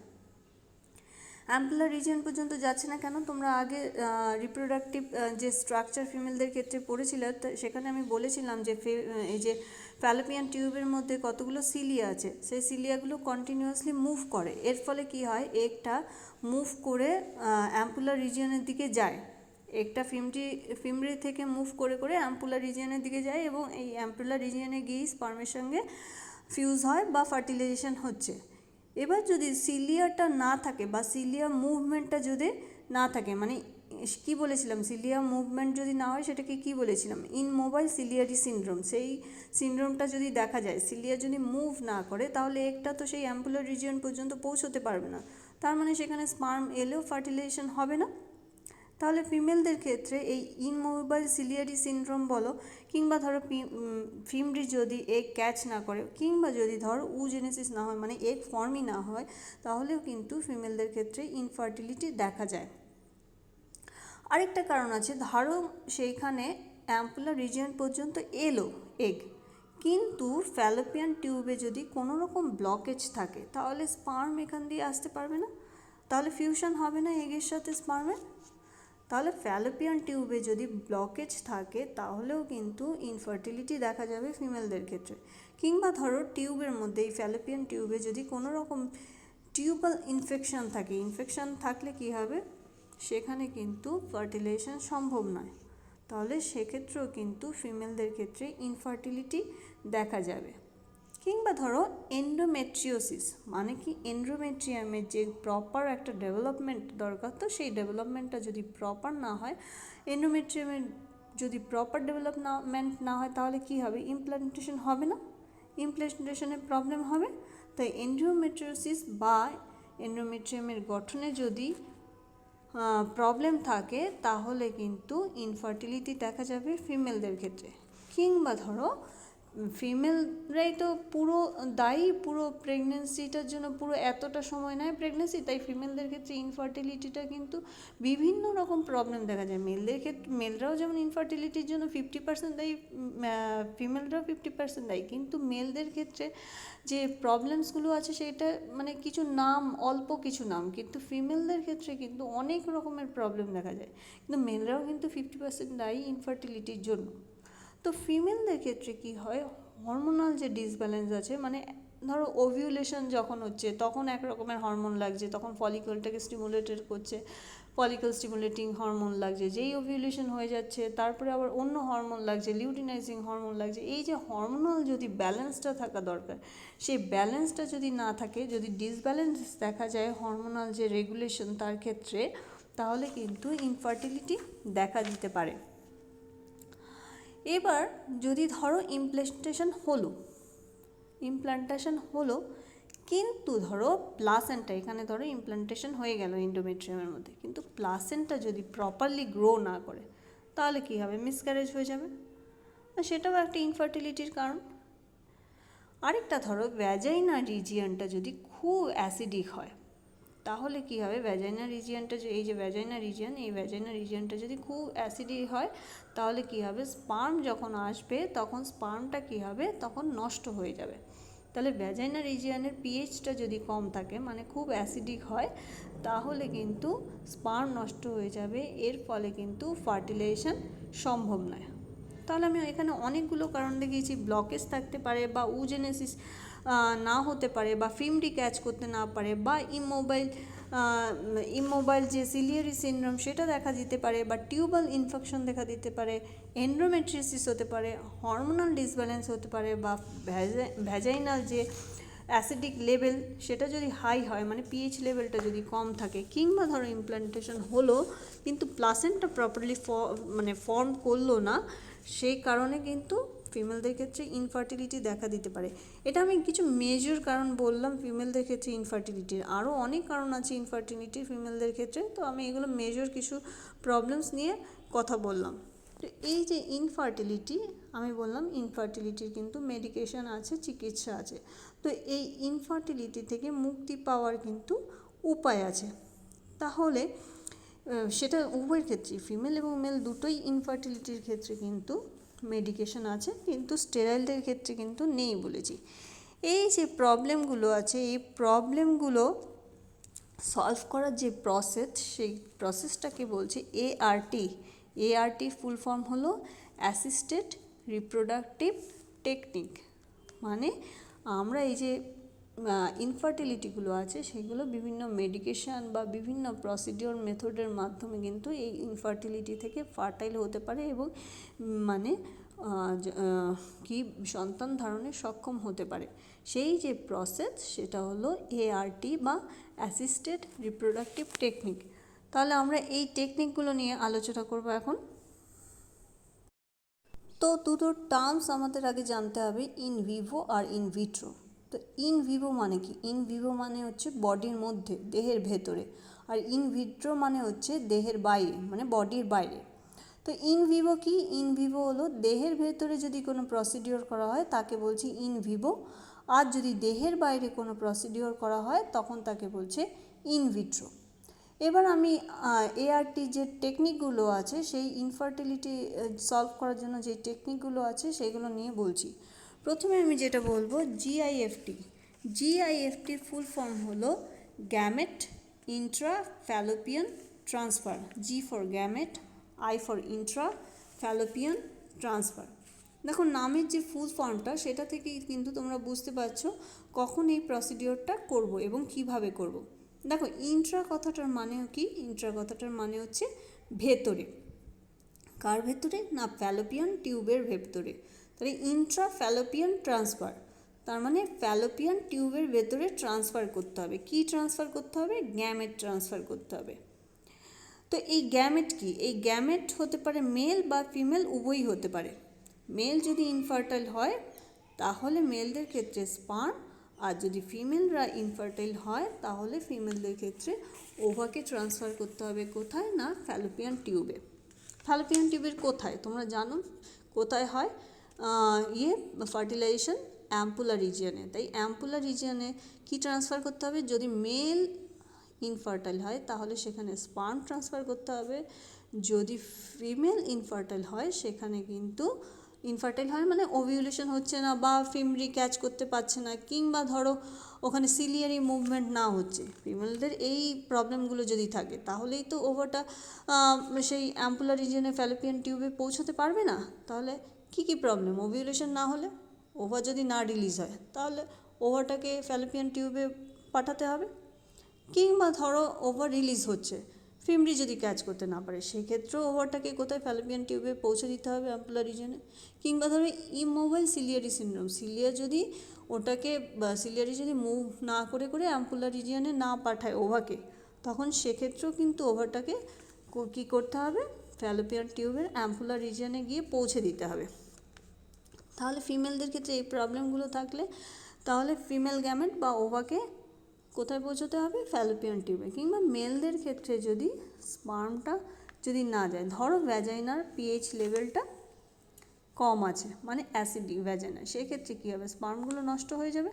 অ্যাম্পুলার রিজিয়ন পর্যন্ত যাচ্ছে না কেন, তোমরা আগে রিপ্রোডাক্টিভ যে স্ট্রাকচার ফিমেলদের ক্ষেত্রে পড়েছিলে, সেখানে আমি বলেছিলাম যে এই যে ফ্যালোপিয়ান টিউবের মধ্যে কতগুলো সিলিয়া আছে, সেই সিলিয়াগুলো কন্টিনিউয়াসলি মুভ করে। এর ফলে কি হয়, এগটা মুভ করে অ্যাম্পুলার রিজিয়নের দিকে যায়। একটা ফিমরি থেকে মুভ করে করে অ্যাম্পুলার রিজিয়নের দিকে যায়, এবং এই অ্যাম্পুলার রিজিয়নে গিয়ে স্পার্মের সঙ্গে ফিউজ হয় বা ফার্টিলাইজেশন হচ্ছে। এবার যদি সিলিয়াটা না থাকে বা সিলিয়া মুভমেন্টটা যদি না থাকে, মানে কি বলেছিলাম, সিলিয়া মুভমেন্ট যদি না হয় সেটাকে কি বলেছিলাম, ইনমোবাইল সিলিয়ারি সিনড্রোম। সেই সিনড্রোমটা যদি দেখা যায়, সিলিয়া যদি মুভ না করে, তাহলে একটা তো সেই অ্যাম্পুলার রিজিয়ন পর্যন্ত পৌঁছতে পারবে না, তার মানে সেখানে স্পার্ম এলেও ফার্টিলাইজেশন হবে না। তাহলে ফিমেলদের ক্ষেত্রে এই ইনমোবাইল সিলিয়ারি সিনড্রোম বলো, কিংবা ধরো ফিমরি যদি এগ ক্যাচ না করে, কিংবা যদি ধরো উজেনেসিস না হয়, মানে এগ ফর্মই না হয়, তাহলেও কিন্তু ফিমেলদের ক্ষেত্রে ইনফার্টিলিটি দেখা যায়। আরেকটা কারণ আছে, ধরো সেইখানে অ্যাম্পুলার রিজিয়ন পর্যন্ত এলো এগ, কিন্তু ফ্যালোপিয়ান টিউবে যদি কোনো রকম ব্লকেজ থাকে, তাহলে স্পার্ম এখান দিয়ে আসতে পারবে না, তাহলে ফিউশন হবে না এগের সাথে স্পার্মের। তাহলে ফ্যালোপিয়ান টিউবে যদি ব্লকেজ থাকে, তাহলেও কিন্তু ইনফার্টিলিটি দেখা যাবে ফিমেলদের ক্ষেত্রে। কিংবা ধরো টিউবের মধ্যে, এই ফ্যালোপিয়ান টিউবে যদি কোনো রকম টিউবাল ইনফেকশন থাকে, ইনফেকশন থাকলে কি হবে, সেখানে কিন্তু ফার্টিলাইজেশন সম্ভব নয়, তাহলে সেক্ষেত্রেও কিন্তু ফিমেলদের ক্ষেত্রে ইনফার্টিলিটি দেখা যাবে। কিংবা ধরো এন্ডোমেট্রিওসিস, মানে কি এন্ডোমেট্রিয়ামের যে প্রপার একটা ডেভেলপমেন্ট দরকার, তো সেই ডেভেলপমেন্টটা যদি প্রপার না হয়, এন্ডোমেট্রিয়ামের যদি প্রপার ডেভেলপমেন্ট না হয়, তাহলে কি হবে, ইমপ্লান্টেশন হবে না, ইমপ্লান্টেশনের প্রবলেম হবে। তাই এন্ডোমেট্রিওসিস বা এন্ডোমেট্রিয়ামের গঠনে যদি প্রবলেম থাকে, তাহলে কিন্তু ইনফার্টিলিটি দেখা যাবে ফিমেলদের ক্ষেত্রে। কিংবা ধরো ফিমেলরাই তো পুরো দায়ী পুরো প্রেগনেন্সিটার জন্য, পুরো এতটা সময় নেয় প্রেগনেন্সি, তাই ফিমেলদের ক্ষেত্রে ইনফার্টিলিটিটা কিন্তু বিভিন্ন রকম প্রবলেম দেখা যায়। মেলদের ক্ষেত্রে মেলরাও যেমন ইনফার্টিলিটির জন্য 50% দায়ী, ফিমেলরাও 50% দায়ী, কিন্তু মেলদের ক্ষেত্রে যে প্রবলেমসগুলো আছে সেটা মানে কিছু নাম, অল্প কিছু নাম, কিন্তু ফিমেলদের ক্ষেত্রে কিন্তু অনেক রকমের প্রবলেম দেখা যায়, কিন্তু মেলরাও কিন্তু 50% দায়ী ইনফার্টিলিটির জন্য। তো ফিমেলদের ক্ষেত্রে কি হয়, হরমোনাল যে ডিসব্যালেন্স আছে, মানে ধরো ওভিউলেশন যখন হচ্ছে তখন এক রকমের হরমোন লাগছে, তখন ফলিকলটাকে স্টিমুলেটেড করছে, ফলিকল স্টিমুলেটিং হরমোন লাগছে, যেই ওভিউলেশন হয়ে যাচ্ছে তারপরে আবার অন্য হরমোন লাগছে, লিউটিনাইজিং হরমোন লাগছে। এই যে হরমোনাল যদি ব্যালেন্সটা থাকা দরকার, সেই ব্যালেন্সটা যদি না থাকে, যদি ডিসব্যালেন্স দেখা যায় হরমোনাল যে রেগুলেশন তার ক্ষেত্রে, তাহলে কিন্তু ইনফার্টিলিটি দেখা দিতে পারে। এবার যদি ধরো ইমপ্লান্টেশন হলো কিন্তু ধরো প্লাসেন্টা, এখানে ধরো ইমপ্লান্টেশন হয়ে গেল এন্ডোমেট্রিয়ামের মধ্যে, কিন্তু প্লাসেন্টা যদি প্রপারলি গ্রো না করে তাহলে কী হবে, মিসক্যারেজ হয়ে যাবে, সেটাও একটা ইনফার্টিলিটির কারণ। আরেকটা ধরো ভ্যাজাইনা রিজিয়নটা যদি খুব অ্যাসিডিক হয় তাহলে কী হবে, ভ্যাজাইনা রিজিয়নটা, এই যে ভ্যাজাইনা রিজিয়ন, এই ভ্যাজাইনা রিজিয়নটা যদি খুব অ্যাসিডিক হয় তাহলে কী হবে, স্পার্ম যখন আসবে তখন স্পার্মটা কী হবে, তখন নষ্ট হয়ে যাবে। তাহলে ভ্যাজাইনা রিজিয়নের পিএইচটা যদি কম থাকে, মানে খুব অ্যাসিডিক হয়, তাহলে কিন্তু স্পার্ম নষ্ট হয়ে যাবে, এর ফলে কিন্তু ফার্টিলাইজেশন সম্ভব নয়। তাহলে আমি এখানে অনেকগুলো কারণ দেখিয়েছি, ব্লকেজ থাকতে পারে, বা উজেনেসিস না হতে পারে, বা ফিমডি ক্যাচ করতে না পারে, বা ইমোবাইল যে সিলিয়ারি সিনড্রোম সেটা দেখা দিতে পারে, বা টিউবাল ইনফেকশন দেখা দিতে পারে, এন্ড্রোমেট্রিসিস হতে পারে, হরমোনাল ডিসব্যালেন্স হতে পারে, বা ভ্যাজাইনাল যে অ্যাসিডিক লেভেল সেটা যদি হাই হয়, মানে পিএইচ লেভেলটা যদি কম থাকে, কিংবা ধরো ইমপ্লান্টেশন হলো কিন্তু প্লাসেন্টা প্রপারলি ফর্ম করলো না, সেই কারণে কিন্তু ফিমেলদের ক্ষেত্রে ইনফার্টিলিটি দেখা দিতে পারে। এটা আমি কিছু মেজর কারণ বললাম ফিমেলদের ক্ষেত্রে ইনফার্টিলিটির, আরও অনেক কারণ আছে ইনফার্টিলিটির ফিমেলদের ক্ষেত্রে, তো আমি এগুলো মেজর কিছু প্রবলেমস নিয়ে কথা বললাম। তো এই যে ইনফার্টিলিটি, আমি বললাম ইনফার্টিলিটির কিন্তু মেডিকেশন আছে, চিকিৎসা আছে। তো এই ইনফার্টিলিটি থেকে মুক্তি পাওয়ার কিন্তু উপায় আছে। তাহলে সেটা উভয়ের ক্ষেত্রে, ফিমেল এবং মেল দুটোই ইনফার্টিলিটির ক্ষেত্রে কিন্তু মেডিকেশন আছে, কিন্তু স্টেরয়েডের ক্ষেত্রে কিন্তু নেই বলেছি। এই যে প্রবলেমগুলো আছে, এই প্রবলেমগুলো সলভ করার যে প্রসেস, সেই প্রসেসটাকে বলছে ART ফুল ফর্ম হলো অ্যাসিস্টেড রিপ্রোডাক্টিভ টেকনিক। মানে আমরা এই যে ইনফার্টিলিটিগুলো আছে সেগুলো বিভিন্ন মেডিকেশান বা বিভিন্ন প্রসিডিওর মেথডের মাধ্যমে কিন্তু এই ইনফার্টিলিটি থেকে ফার্টাইল হতে পারে, এবং মানে কি সন্তান ধারণে সক্ষম হতে পারে। সেই যে প্রসেস সেটা হলো ART বা অ্যাসিস্টেড রিপ্রোডাক্টিভ টেকনিক। তাহলে আমরা এই টেকনিকগুলো নিয়ে আলোচনা করব এখন। তো দুটো টার্মস আমাদের আগে জানতে হবে, ইন ভিভো আর ইন ভিট্রো। তো ইন ভিভো মানে কি, ইন ভিভো মানে হচ্ছে বডির মধ্যে, দেহের ভেতরে, আর ইন ভিট্রো মানে হচ্ছে দেহের বাইরে, মানে বডির বাইরে। তো ইন ভিভো কি, ইন ভিভো হলো দেহের ভেতরে যদি কোনো প্রসিডিওর করা হয় তাকে বলছি ইন ভিভো, আর যদি দেহের বাইরে কোনো প্রসিডিওর করা হয় তখন তাকে বলছে ইন ভিট্রো। এবার আমি ART যে টেকনিকগুলো আছে, সেই ইনফার্টিলিটি সলভ করার জন্য যে টেকনিকগুলো আছে সেগুলো নিয়ে বলছি। প্রথমে আমি যেটা বলবো GIFT ফুল ফর্ম হলো gamete Intra Fallopian transfer. G for gamete, I for Intra Fallopian transfer. দেখো নামের যে ফুল ফর্মটা সেটা থেকেই কিন্তু তোমরা বুঝতে পারছো কখন এই প্রসিডিওরটা করব এবং কিভাবে করব। দেখো ইন্ট্রা কথাটার মানে কি, ইন্ট্রা কথাটার মানে হচ্ছে ভেতরে। কার ভেতরে না, ফ্যালোপিয়ান টিউবের ভেতরে। তাহলে ইন্ট্রা ফ্যালোপিয়ান ট্রান্সফার, তার মানে ফ্যালোপিয়ান টিউবের ভেতরে ট্রান্সফার করতে হবে। কি ট্রান্সফার করতে হবে, গ্যামেট ট্রান্সফার করতে হবে। তো এই গ্যামেট কি, এই গ্যামেট হতে পারে মেল বা ফিমেল, উভয়ই হতে পারে। মেল যদি ইনফার্টাইল হয় তাহলে মেলদের ক্ষেত্রে স্পার্ম, আর যদি ফিমেলরা ইনফার্টাইল হয় তাহলে ফিমেলদের ক্ষেত্রে ওভাকে ট্রান্সফার করতে হবে। কোথায় না, ফ্যালোপিয়ান টিউবে। ফ্যালোপিয়ান টিউবের কোথায় তোমরা জানো কোথায় হয়, ফার্টিলাইজেশন অ্যাম্পুলার রিজিয়নে। তাই অ্যাম্পুলার রিজিয়নে কি ট্রান্সফার করতে হবে? যদি মেল ইনফার্টাইল হয় তাহলে সেখানে স্পার্ম ট্রান্সফার করতে হবে, যদি ফিমেল ইনফার্টাইল হয় সেখানে কিন্তু ইনফার্টাইল হয় মানে ওভিউলেশন হচ্ছে না বা ফিমরি ক্যাচ করতে পারছে না, কিংবা ধরো ওখানে সিলিয়ারি মুভমেন্ট না হচ্ছে, ফিমেলদের এই প্রবলেমগুলো যদি থাকে তাহলেই তো ওভারটা সেই অ্যাম্পুলার রিজিয়নে ফ্যালোপিয়ান টিউবে পৌঁছাতে পারবে না। তাহলে কি কি প্রবলেম? ওভিউলেশন না হলে, ওভার যদি না রিলিজ হয় তাহলে ওভারটাকে ফ্যালোপিয়ান টিউবে পাঠাতে হবে, কিংবা ধরো ওভার রিলিজ হচ্ছে, ফিমরি যদি ক্যাচ করতে না পারে সেক্ষেত্রেও ওভারটাকে কোথায়? ফ্যালোপিয়ান টিউবে পৌঁছে দিতে হবে অ্যাম্পুলার রিজিয়নে। কিংবা ধরো ইমোবাইল সিলিয়ারি সিনড্রোম, সিলিয়া যদি ওটাকে সিলিয়ারি যদি মুভ না করে করে অ্যাম্পুলার রিজিয়নে না পাঠায় ওভাকে, তখন সেক্ষেত্রেও কিন্তু ওভারটাকে কী করতে হবে? ফ্যালোপিয়ান টিউবের অ্যাম্পুলার রিজিয়নে গিয়ে পৌঁছে দিতে হবে। তাহলে ফিমেলদের ক্ষেত্রে এই প্রবলেমগুলো থাকলে তাহলে ফিমেল গ্যামেট বা ওভাকে কোথায় পৌঁছতে হবে? ফ্যালোপিয়ান টিউবে। কিংবা মেলদের ক্ষেত্রে যদি স্পার্মটা যদি না যায়, ধরো ভ্যাজাইনার পিএইচ লেভেলটা কম আছে মানে অ্যাসিডিক ভ্যাজাইনা, সেক্ষেত্রে কী হবে? স্পার্মগুলো নষ্ট হয়ে যাবে,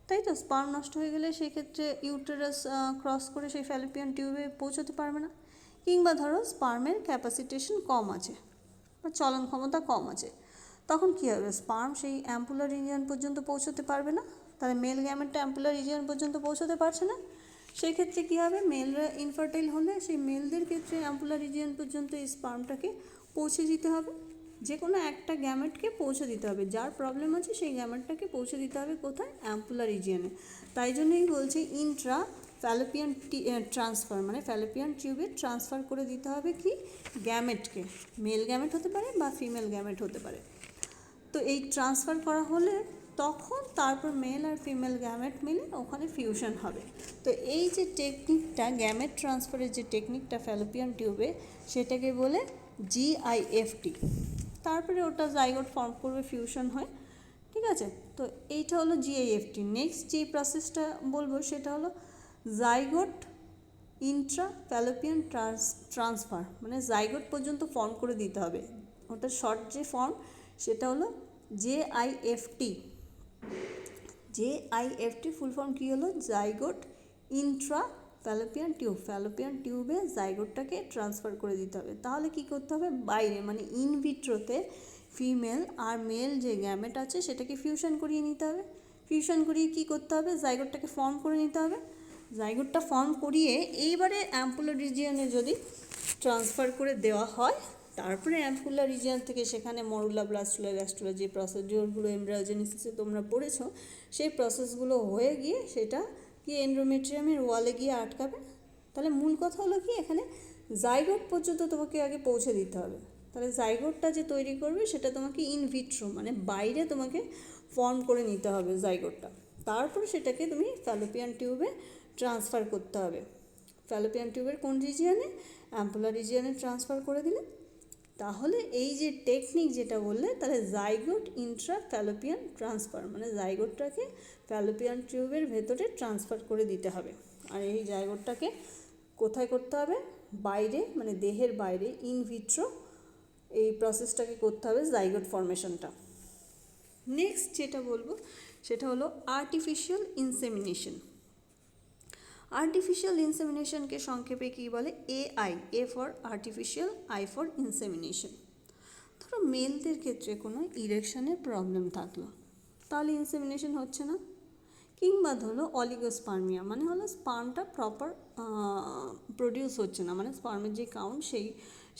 তাই তো? স্পার্ম নষ্ট হয়ে গেলে সেক্ষেত্রে ইউটেরাস ক্রস করে সেই ফ্যালোপিয়ান টিউবে পৌঁছতে পারবে না। কিংবা ধরো স্পার্মের ক্যাপাসিটেশন কম আছে বা চলন ক্ষমতা কম আছে, তখন কী হবে? স্পার্ম সেই অ্যাম্পুলার রিজিয়ন পর্যন্ত পৌঁছতে পারবে না, তাহলে মেল গ্যামেটটা অ্যাম্পুলার রিজিয়ন পর্যন্ত পৌঁছতে পারছে না, সেক্ষেত্রে কী হবে? মেলরা ইনফার্টাইল হলে সেই মেলদের ক্ষেত্রে অ্যাম্পুলার রিজিয়ন পর্যন্ত এই স্পার্মটাকে পৌঁছে দিতে হবে, যে কোনো একটা গ্যামেটকে পৌঁছে দিতে হবে, যার প্রবলেম আছে সেই গ্যামেটটাকে পৌঁছে দিতে হবে কোথায়? অ্যাম্পুলার রিজিয়নে। তাই জন্যই বলছি ইন্ট্রা ফ্যালোপিয়ান ট্রান্সফার, মানে ফ্যালোপিয়ান টিউবে ট্রান্সফার করে দিতে হবে কি? গ্যামেটকে, মেল গ্যামেট হতে পারে বা ফিমেল গ্যামেট হতে পারে। তো এই ট্রান্সফার করা হলে তখন তারপর মেল আর ফিমেল গ্যামেট মিলে ওখানে ফিউশন হবে। তো এই যে টেকনিকটা, গ্যামেট ট্রান্সফারের যে টেকনিকটা ফ্যালোপিয়ান টিউবে, সেটাকে বলে জিআইএফটি। তারপরে ওটা জাইগোট ফর্ম করবে, ফিউশন হয়, ঠিক আছে? তো এইটা হলো জিআইএফটি। নেক্সট যে প্রসেসটা বলবো সেটা হলো জাইগোট ইন্ট্রা ফ্যালোপিয়ান ট্রান্সফার, মানে জাইগোট পর্যন্ত ফর্ম করে দিতে হবে। ওটা শর্ট যে ফর্ম সেটা হলো জেআইএফটি। জেআইএফটি ফুল ফর্ম কী হলো? Zygote Intra Fallopian tube. Fallopian টিউবে জাইগোটটাকে ট্রান্সফার করে দিতে হবে। তাহলে কি করতে হবে? বাইরে মানে ইনভিট্রোতে ফিমেল আর মেল যে গ্যামেট আছে সেটাকে ফিউশন করিয়ে নিতে হবে। ফিউশন করিয়ে কী করতে হবে? জাইগোটটাকে ফর্ম করে নিতে হবে। জাইগোটটা ফর্ম করিয়ে এইবারে অ্যাম্পুলার রিজিয়নে যদি ট্রান্সফার করে দেওয়া হয়, তারপরে অ্যাম্পুলার রিজিয়ন থেকে সেখানে মরুলা, ব্লাস্টুলা, গ্যাস্টুলা যে প্রসিডিওরগুলো এমব্রায়োজেনেসিসে তোমরা পড়েছো, সেই প্রসেসগুলো হয়ে গিয়ে সেটা কি এন্ডোমেট্রিয়ামের ওয়ালে গিয়ে আটকাবে। তাহলে মূল কথা হলো কি, এখানে জাইগোট পর্যন্ত তোমাকে আগে পৌঁছে দিতে হবে। তাহলে জাইগোটটা যে তৈরি করবে সেটা তোমাকে ইনভিট্রো মানে বাইরে তোমাকে ফর্ম করে নিতে হবে জাইগোটটা, তারপরে সেটাকে তুমি ফ্যালোপিয়ান টিউবে ট্রান্সফার করতে হবে। ফ্যালোপিয়ান টিউবের কোন রিজিয়নে? অ্যাম্পুলার রিজিয়নে ট্রান্সফার করে দিলে তাহলে এই যে টেকনিক যেটা বললে, তাহলে জাইগোট ইন্ট্রা ফ্যালোপিয়ান ট্রান্সফার, মানে জাইগোটটাকে ফ্যালোপিয়ান টিউবের ভেতরে ট্রান্সফার করে দিতে হবে। আর এই জাইগোটটাকে কোথায় করতে হবে? বাইরে, মানে দেহের বাইরে ইনভিট্রো এই প্রসেসটাকে করতে হবে, জাইগোট ফর্মেশনটা। নেক্সট যেটা বলবো সেটা হলো আর্টিফিশিয়াল ইনসেমিনেশন। আর্টিফিশিয়াল ইনসেমিনেশনকে সংক্ষেপে কী বলে? AI, A for artificial, I for insemination. ধরো মেলদের ক্ষেত্রে কোনো ইরেকশনের প্রবলেম থাকলো, তাহলে ইনসেমিনেশন হচ্ছে না। কিংবা ধরো অলিগোস্পার্মিয়া, মানে হলো স্পার্মটা প্রপার প্রডিউস হচ্ছে না, মানে স্পার্মের যে কাউন্ট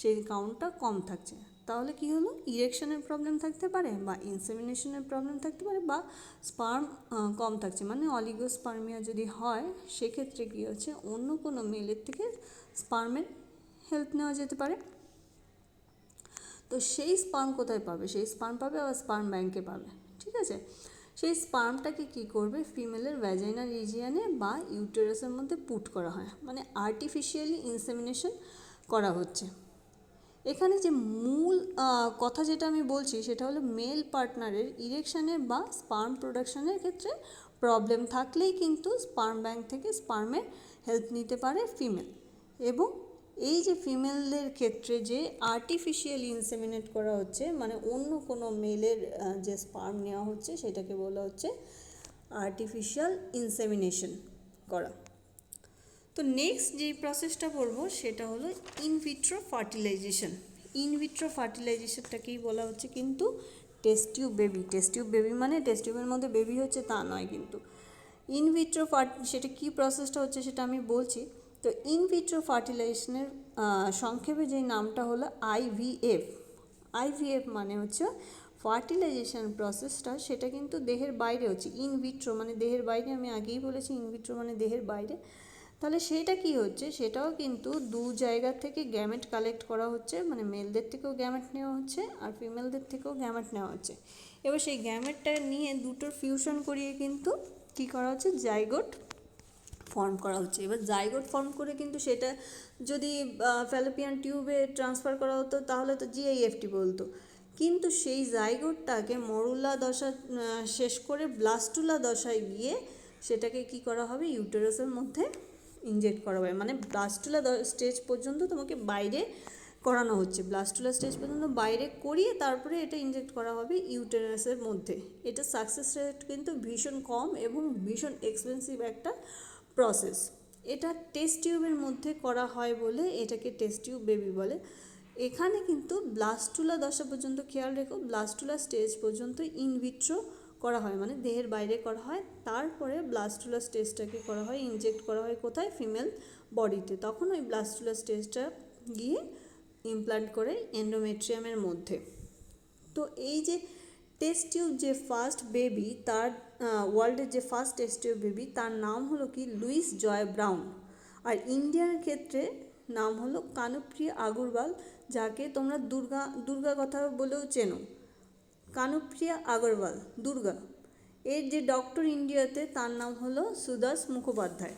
সেই কাউন্টটা কম থাকছে, তাহলে কি হলো? ইরেকশনের প্রবলেম থাকতে পারে বা ইনসেমিনেশনের প্রবলেম থাকতে পারে বা স্পার্ম কম থাকছে, মানে অলিগোস্পার্মিয়া যদি হয় সেক্ষেত্রে কী হচ্ছে? অন্য কোনো মেলের থেকে স্পার্মের হেল্প নেওয়া যেতে পারে। তো সেই স্পার্ম কোথায় পাবে? সেই স্পার্ম পাবে আবার স্পার্ম ব্যাংকে পাবে, ঠিক আছে? সেই স্পার্মটাকে কী করবে? ফিমেলের ভ্যাজাইনাল রিজিয়নে বা ইউটেরাসের মধ্যে পুট করা হয়, মানে আর্টিফিশিয়ালি ইনসেমিনেশন করা হচ্ছে। এখানে যে মূল কথা যেটা আমি বলছি সেটা হলো মেল পার্টনারের ইরেকশনের বা স্পার্ম প্রোডাকশনের ক্ষেত্রে প্রবলেম থাকলেই কিন্তু স্পার্ম ব্যাংক থেকে স্পার্মের হেল্প নিতে পারে ফিমেল, এবং এই যে ফিমেলদের ক্ষেত্রে যে আর্টিফিশিয়াল ইনসেমিনেট করা হচ্ছে, মানে অন্য কোনো মেলের যে স্পার্ম নেওয়া হচ্ছে সেটাকে বলা হচ্ছে আর্টিফিশিয়াল ইনসেমিনেশন করা। তো নেক্সট যে প্রসেসটা পড়বো সেটা হলো ইনভিট্রো ফার্টিলাইজেশন। ইনভিট্রো ফার্টিলাইজেশনটাকেই বলা হচ্ছে কিন্তু test tube baby. Test tube baby মানে টেস্ট টিউবের মধ্যে বেবি হচ্ছে তা নয় কিন্তু। ইনভিট্রো সেটা কী প্রসেসটা হচ্ছে সেটা আমি বলছি। তো ইনভিট্রো ফার্টিলাইজেশনের সংক্ষেপে যে নামটা হলো আইভিএফ। আইভিএফ মানে হচ্ছে ফার্টিলাইজেশন প্রসেসটা, সেটা কিন্তু দেহের বাইরে হচ্ছে। ইনভিট্রো মানে দেহের বাইরে, আমি আগেই বলেছি ইনভিট্রো মানে দেহের বাইরে। তাহলে সেটা কি হচ্ছে, সেটাও কিন্তু দু জায়গা থেকে গ্যামেট কালেক্ট করা হচ্ছে, মানে মেলদের থেকেও গ্যামেট নেওয়া হচ্ছে আর ফিমেলদের থেকেও গ্যামেট নেওয়া হচ্ছে। এবার সেই গ্যামেটটা নিয়ে দুটোর ফিউশন করিয়ে কিন্তু কী করা হচ্ছে, জাইগোট ফর্ম করা হচ্ছে। এবার জাইগোট ফর্ম করে কিন্তু সেটা যদি ফ্যালোপিয়ান টিউবে ট্রান্সফার করা হতো তাহলে তো জিআইএফটি বলতো, কিন্তু সেই জাইগোটটাকে মরুলা দশা শেষ করে ব্লাস্টুলা দশায় গিয়ে সেটাকে কি করা হবে, ইউটেরাসের মধ্যে ইনজেক্ট করা হবে। মানে ব্লাস্টুলা স্টেজ পর্যন্ত তোমাকে বাইরে করানো হচ্ছে, ব্লাস্টুলা স্টেজ পর্যন্ত বাইরে করিয়ে তারপরে এটা ইনজেক্ট করা হবে ইউটেরাসের মধ্যে। এটা সাকসেস রেট কিন্তু ভীষণ কম এবং ভীষণ এক্সপেন্সিভ একটা প্রসেস। এটা টেস্ট টিউবের মধ্যে করা হয় বলে এটাকে টেস্ট টিউব বেবি বলে। এখানে কিন্তু ব্লাস্টুলা দশা পর্যন্ত খেয়াল রেখো, ব্লাস্টুলা স্টেজ পর্যন্ত ইনভিট্রো করা হয়, মানে দেহের বাইরে করা হয়। তারপরে ব্লাস্টুলা স্টেজটাকে করা হয়, ইনজেক্ট করা হয় কোথায়, ফিমেল বডিতে। তখন ওই ব্লাস্টুলা স্টেজটা গিয়ে ইমপ্লান্ট করে এন্ডোমেট্রিয়ামের মধ্যে। তো এই যে টেস্ট টিউব যে ফার্স্ট বেবি, তার ওয়ার্ল্ডের যে ফার্স্ট টেস্ট টিউব বেবি তার নাম হলো কি লুইস জয় ব্রাউন। আর ইন্ডিয়ার ক্ষেত্রে নাম হলো কানুপ্রিয়া আগরওয়াল, যাকে তোমরা দুর্গা কথা বলেও চেনো। কানুপ্রিয়া আগরওয়াল, দুর্গা। এর যে ডক্টর ইন্ডিয়াতে তার নাম হলো সুদাস মুখোপাধ্যায়।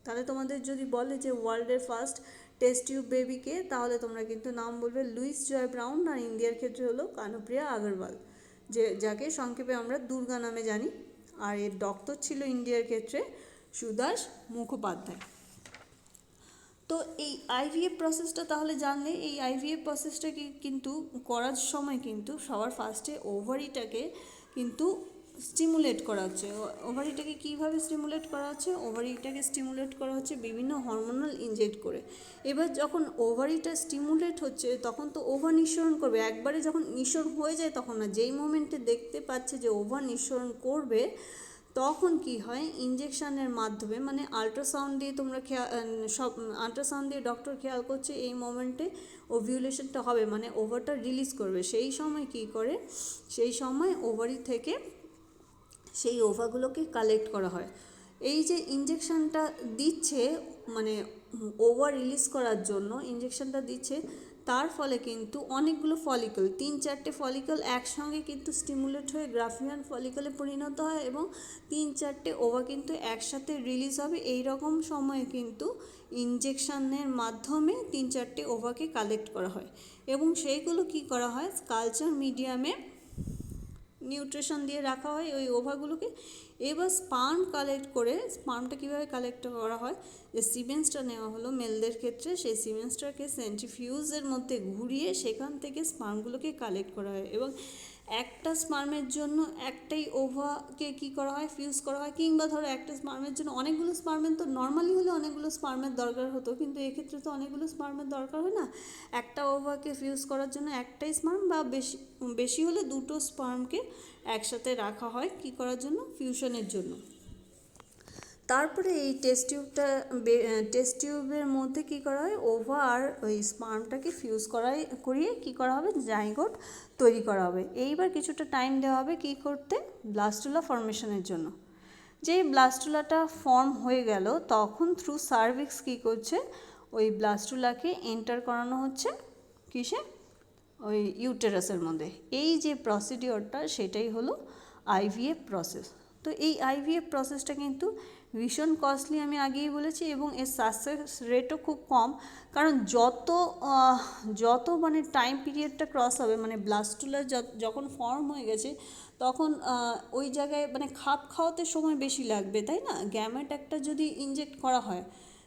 তাহলে তোমাদের যদি বলে যে ওয়ার্ল্ডের ফার্স্ট টেস্ট টিউব বেবিকে, তাহলে তোমরা কিন্তু নাম বলবে লুইস জয় ব্রাউন, আর ইন্ডিয়ার ক্ষেত্রে হলো কানুপ্রিয়া আগরওয়াল, যাকে সংক্ষেপে আমরা দুর্গা নামে জানি। আর এর ডক্টর ছিল ইন্ডিয়ার ক্ষেত্রে সুদাস মুখোপাধ্যায়। তো এই আইভিএফ প্রসেসটা তাহলে জানলে, এই আইভিএফ প্রসেসটাকে কিন্তু করার সময় কিন্তু সবার ফার্স্টে ওভারিটাকে কিন্তু স্টিমুলেট করা হচ্ছে। ওভারিটাকে কীভাবে স্টিমুলেট করা হচ্ছে, ওভারিটাকে স্টিমুলেট করা হচ্ছে বিভিন্ন হরমোনাল ইনজেক্ট করে। এবার যখন ওভারিটা স্টিমুলেট হচ্ছে তখন তো ওভার নিঃসরণ করবে, একবারে যখন নিঃসরণ হয়ে যায় তখন না, যেই মোমেন্টে দেখতে পাচ্ছে যে ওভার নিঃসরণ করবে তখন কি হয়, ইনজেকশানের মাধ্যমে, মানে আল্ট্রাসাউন্ড দিয়ে তোমরা সব আল্ট্রাসাউন্ড দিয়ে ডক্টর খেয়াল করছে এই মোমেন্টে ওভিউলেশনটা হবে, মানে ওভারটা রিলিজ করবে। সেই সময় কি করে, সেই সময় ওভারি থেকে সেই ওভাগুলোকে কালেক্ট করা হয়। এই যে ইনজেকশানটা দিচ্ছে, মানে ওভার রিলিজ করার জন্য ইনজেকশানটা দিচ্ছে, তার ফলে কিন্তু অনেকগুলো ফলিকল, 3-4টে ফলিকল একসঙ্গে কিন্তু স্টিমুলেট হয়ে গ্রাফিয়ান ফলিকলে পরিণত হয় এবং 3-4টে ওভা কিন্তু একসাথে রিলিজ হবে। এই রকম সময়ে কিন্তু ইনজেকশানের মাধ্যমে 3-4টে ওভাকে কালেক্ট করা হয় এবং সেইগুলো কি করা হয়, কালচার মিডিয়ামে নিউট্রিশন দিয়ে রাখা হয় ওই ওভাগুলোকে। এবার স্পার্ম কালেক্ট করে, স্পার্মটা কীভাবে কালেক্ট করা হয়, যে সিমেন্সটা নেওয়া হলো মেলদের ক্ষেত্রে, সেই সিমেন্সটাকে সেন্ট্রিফিউজের মধ্যে ঘুরিয়ে সেখান থেকে স্পার্মগুলোকে কালেক্ট করা হয় এবং একটা স্পার্মের জন্য একটাই ওভাকে কী করা হয়, ফিউজ করা হয়। কিংবা ধরো একটা স্পার্মের জন্য অনেকগুলো স্পার্মের, তো নর্মালি হলে অনেকগুলো স্পার্মের দরকার হতো, কিন্তু এক্ষেত্রে তো অনেকগুলো স্পার্মের দরকার হয় না, একটা ওভাকে ফিউজ করার জন্য একটাই স্পার্ম বা বেশি হলে দুটো স্পার্মকে একসাথে রাখা হয় কী করার জন্য, ফিউশনের জন্য। তারপরে এই টেস্ট টিউবের মধ্যে কী করা হয়, ওভা আর ওই স্পার্মটাকে ফিউজ করিয়ে কী করা হবে, জাইগোট তৈরি করা হবে। এইবার কিছুটা টাইম দেওয়া হবে কী করতে, ব্লাস্টুলা ফর্মেশনের জন্য। যেই ব্লাস্টুলাটা ফর্ম হয়ে গেল তখন থ্রু সার্ভিক্স কী করছে, ওই ব্লাস্টুলাকে এন্টার করানো হচ্ছে কিসে, ওই ইউটেরাসের মধ্যে। এই যে প্রসিডিওরটা সেটাই হলো আইভিএফ প্রসেস। তো এই আইভিএফ প্রসেসটা কিন্তু ভীষণ কস্টলি, আমি আগেই বলেছি, এবং এর সাকসেস রেটও খুব কম। কারণ যত মানে টাইম পিরিয়ডটা ক্রস হবে, মানে ব্লাস্টুলা যখন ফর্ম হয়ে গেছে তখন ওই জায়গায় মানে খাপ খাওয়াতে সময় বেশি লাগবে, তাই না? গ্যামেট একটা যদি ইনজেক্ট করা হয়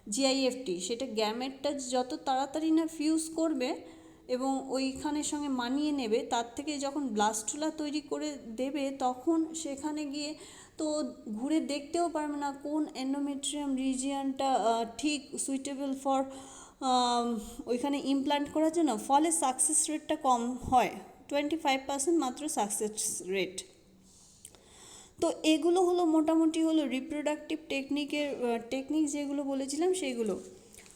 জিআইএফটি, সেটা গ্যামেটটা যত তাড়াতাড়ি না ফিউজ করবে এবং ওইখানের সঙ্গে মানিয়ে নেবে, তার থেকে যখন ব্লাস্টুলা তৈরি করে দেবে তখন সেখানে গিয়ে তো ঘুরে দেখতেও পারবে না কোন এন্ডোমেট্রিয়াম রিজিয়নটা ঠিক সুইটেবল ফর ওইখানে ইমপ্লান্ট করার জন্য। ফলে সাকসেস রেটটা কম হয়, 25% মাত্র সাকসেস রেট। তো এগুলো হলো মোটামুটি হলো রিপ্রোডাক্টিভ টেকনিক যেগুলো বলেছিলাম সেগুলো।